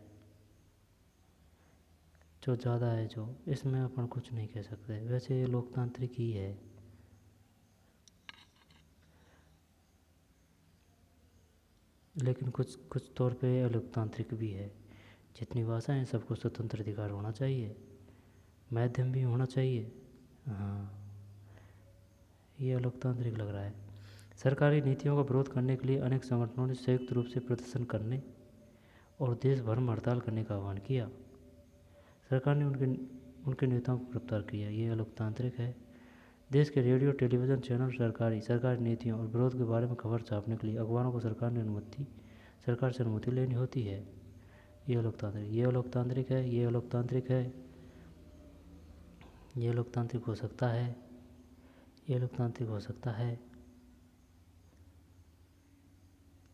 जो ज़्यादा है जो, इसमें अपन कुछ नहीं कह सकते। वैसे ये लोकतांत्रिक ही है, लेकिन कुछ कुछ तौर पे अलोकतांत्रिक भी है। जितनी भाषाएं हैं सबको स्वतंत्र अधिकार होना चाहिए, माध्यम भी होना चाहिए। हाँ, ये लोकतांत्रिक लग रहा है। सरकारी नीतियों का विरोध करने के लिए अनेक संगठनों ने संयुक्त रूप से प्रदर्शन करने और देश भर में हड़ताल करने का आह्वान किया। सरकार ने उनके नेताओं को गिरफ्तार किया, ये लोकतांत्रिक है। देश के रेडियो टेलीविज़न चैनल सरकारी नीतियों और विरोध के बारे में खबर छापने के लिए अखबारों को सरकार से अनुमति लेनी होती है। ये लोकतांत्रिक, ये लोकतांत्रिक है, ये लोकतांत्रिक है, ये लोकतांत्रिक हो सकता है, ये लोकतांत्रिक हो सकता है।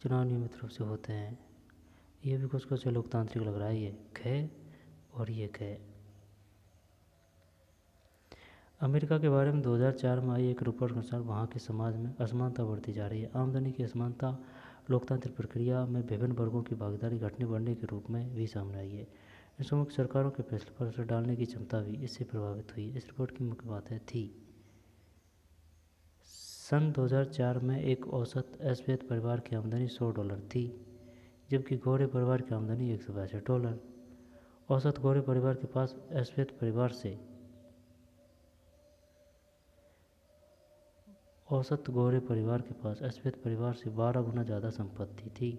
चुनाव नियमित रूप से होते हैं। ये भी कुछ कुछ लोकतांत्रिक लग रहा है। ये ख और ये ख। अमेरिका के बारे में 2004 में आई एक रिपोर्ट के अनुसार वहाँ के समाज में असमानता बढ़ती जा रही है। आमदनी की असमानता लोकतांत्रिक प्रक्रिया में विभिन्न वर्गों की भागीदारी घटने बढ़ने के रूप में भी सामने आई है। इन मुख्य सरकारों के फैसले पर असर डालने की क्षमता भी इससे प्रभावित हुई। इस रिपोर्ट की मुख्य बातें थी: सन 2004 में एक औसत श्वेत परिवार की आमदनी $100 थी, जबकि गोरे परिवार की आमदनी $162। औसत गोरे परिवार के पास श्वेत परिवार से औसत गोरे परिवार के पास श्वेत परिवार से 12 गुना ज़्यादा संपत्ति थी।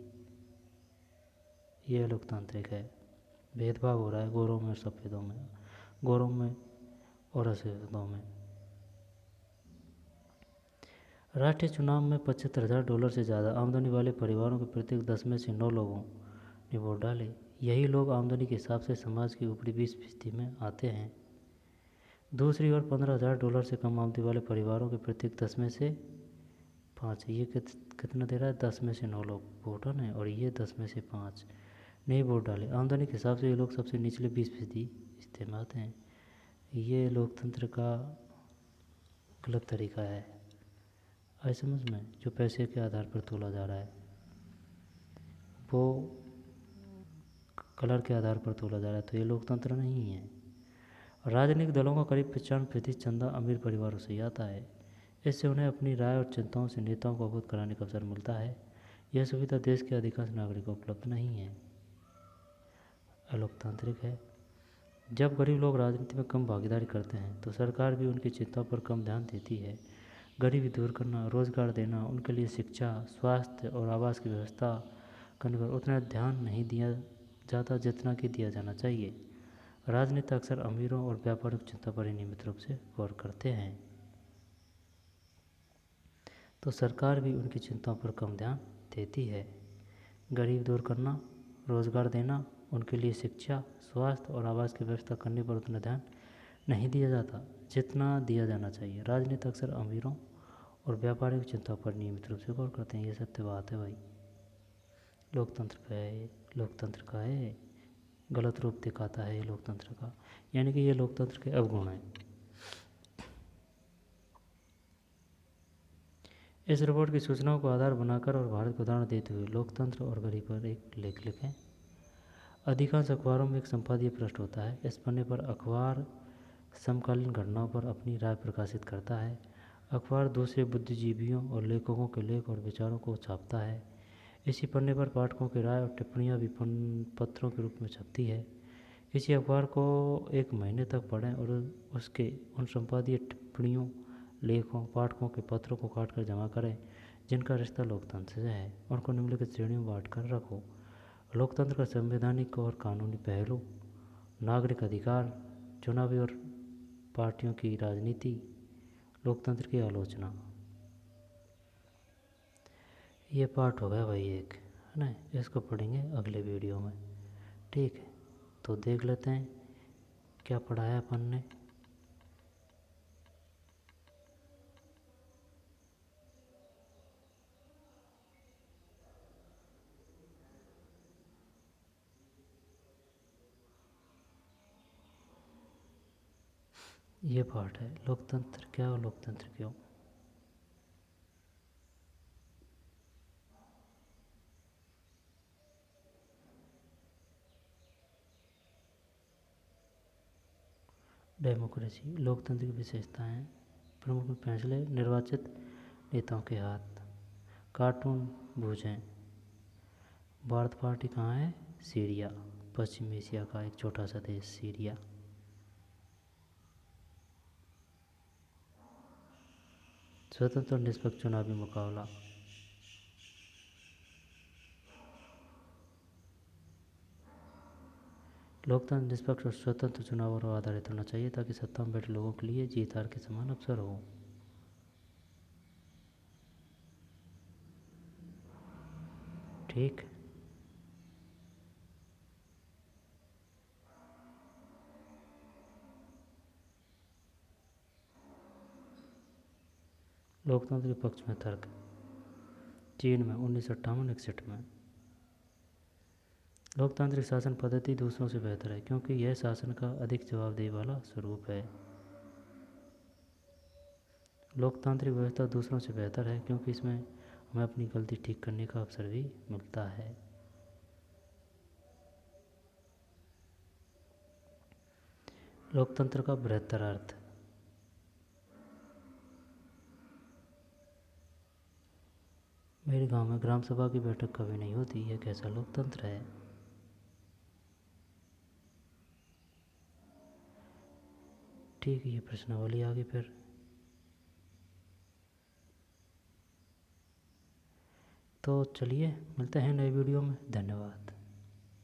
यह लोकतांत्रिक है। भेदभाव हो रहा है गोरों में और सफ़ेदों में, गोरों में और असफेदों में। राष्ट्रीय चुनाव में $75,000 से ज़्यादा आमदनी वाले परिवारों के प्रत्येक 10 में से 9 लोगों ने वोट डाले। यही लोग आमदनी के हिसाब से समाज की ऊपरी 20% में आते हैं। दूसरी ओर $15,000 से कम आमदनी वाले परिवारों के प्रत्येक 10 में से 5, ये कितना दे रहा है? 10 में से 9 लोग वोट है, और ये 10 में से 5 नहीं वोट डाले। आमदनी के हिसाब से ये लोग सबसे निचले 20% हिस्से में आते हैं। ये लोकतंत्र का गलत तरीका है। आई समझ में? जो पैसे के आधार पर तोला जा रहा है, वो कलर के आधार पर तोला जा रहा है, तो ये लोकतंत्र नहीं है। राजनीतिक दलों का करीब 95% चंदा अमीर परिवारों से ही आता है। इससे उन्हें अपनी राय और चिंताओं से नेताओं को अवगत कराने का अवसर मिलता है। यह सुविधा देश के अधिकांश नागरिकों को उपलब्ध नहीं है। अलोकतांत्रिक है। जब गरीब लोग राजनीति में कम भागीदारी करते हैं तो सरकार भी उनकी चिंताओं पर कम ध्यान देती है। गरीबी दूर करना, रोजगार देना, उनके लिए शिक्षा, स्वास्थ्य और आवास की व्यवस्था करने पर उतना ध्यान नहीं दिया जाता जितना कि दिया जाना चाहिए। राजनेता अक्सर अमीरों और व्यापारियों की चिंता पर नियमित रूप से गौर करते हैं, तो सरकार भी उनकी चिंताओं पर कम ध्यान देती है। गरीब दूर करना, रोजगार देना, उनके लिए शिक्षा, स्वास्थ्य और आवास की व्यवस्था करने पर उतना ध्यान नहीं दिया जाता जितना दिया जाना चाहिए। राजनेता अक्सर अमीरों और व्यापारियों की चिंताओं पर नियमित रूप से गौर करते हैं। ये सत्य बात है भाई। लोकतंत्र का है, लोकतंत्र का है, गलत रूप दिखाता है ये लोकतंत्र का, यानी कि ये लोकतंत्र के अवगुण हैं। इस रिपोर्ट की सूचनाओं को आधार बनाकर और भारत को उदाहरण देते हुए लोकतंत्र और गरीब पर एक लेख लिखें। अधिकांश अखबारों में एक संपादकीय पृष्ठ होता है। इस पन्ने पर अखबार समकालीन घटनाओं पर अपनी राय प्रकाशित करता है। अखबार दूसरे बुद्धिजीवियों और लेखकों के लेख और विचारों को छापता है। इसी पन्ने पर पाठकों की राय और टिप्पणियाँ भी पत्रों के रूप में छपती है। किसी अखबार को एक महीने तक पढ़ें और उसके उन संपादकीय टिप्पणियों, लेखों, पाठकों के पत्रों को काट कर जमा करें जिनका रिश्ता लोकतंत्र से है। उनको निम्नलिखित श्रेणियों में बांट कर रखो: लोकतंत्र का संवैधानिक और कानूनी पहलू, नागरिक अधिकार, चुनावी और पार्टियों की राजनीति, लोकतंत्र की आलोचना। ये पार्ट हो गया भाई एक, है ना। इसको पढ़ेंगे अगले वीडियो में, ठीक है। तो देख लेते हैं क्या पढ़ाया अपन ने। ये पार्ट है लोकतंत्र क्या और लोकतंत्र क्यों। डेमोक्रेसी, लोकतंत्र की विशेषताएं, प्रमुख फैसले निर्वाचित नेताओं के हाथ, कार्टून भुजें। भारत पार्टी कहाँ है? सीरिया, पश्चिम एशिया का एक छोटा सा देश सीरिया। स्वतंत्र और निष्पक्ष चुनावी मुकाबला, लोकतंत्र निष्पक्ष और स्वतंत्र चुनावों पर आधारित होना चाहिए ताकि सत्ता में बैठे लोगों के लिए जीत हार के समान अवसर हो। ठीक। लोकतंत्र के पक्ष में तर्क। चीन में 1958-61 में। लोकतांत्रिक शासन पद्धति दूसरों से बेहतर है क्योंकि यह शासन का अधिक जवाबदेही वाला स्वरूप है। लोकतांत्रिक व्यवस्था दूसरों से बेहतर है क्योंकि इसमें हमें अपनी गलती ठीक करने का अवसर भी मिलता है। लोकतंत्र का बृहत्तर अर्थ। मेरे गांव में ग्राम सभा की बैठक कभी नहीं होती, यह कैसा लोकतंत्र है। ठीक है, ये प्रश्नावली आगे फिर। तो चलिए मिलते हैं नए वीडियो में। धन्यवाद।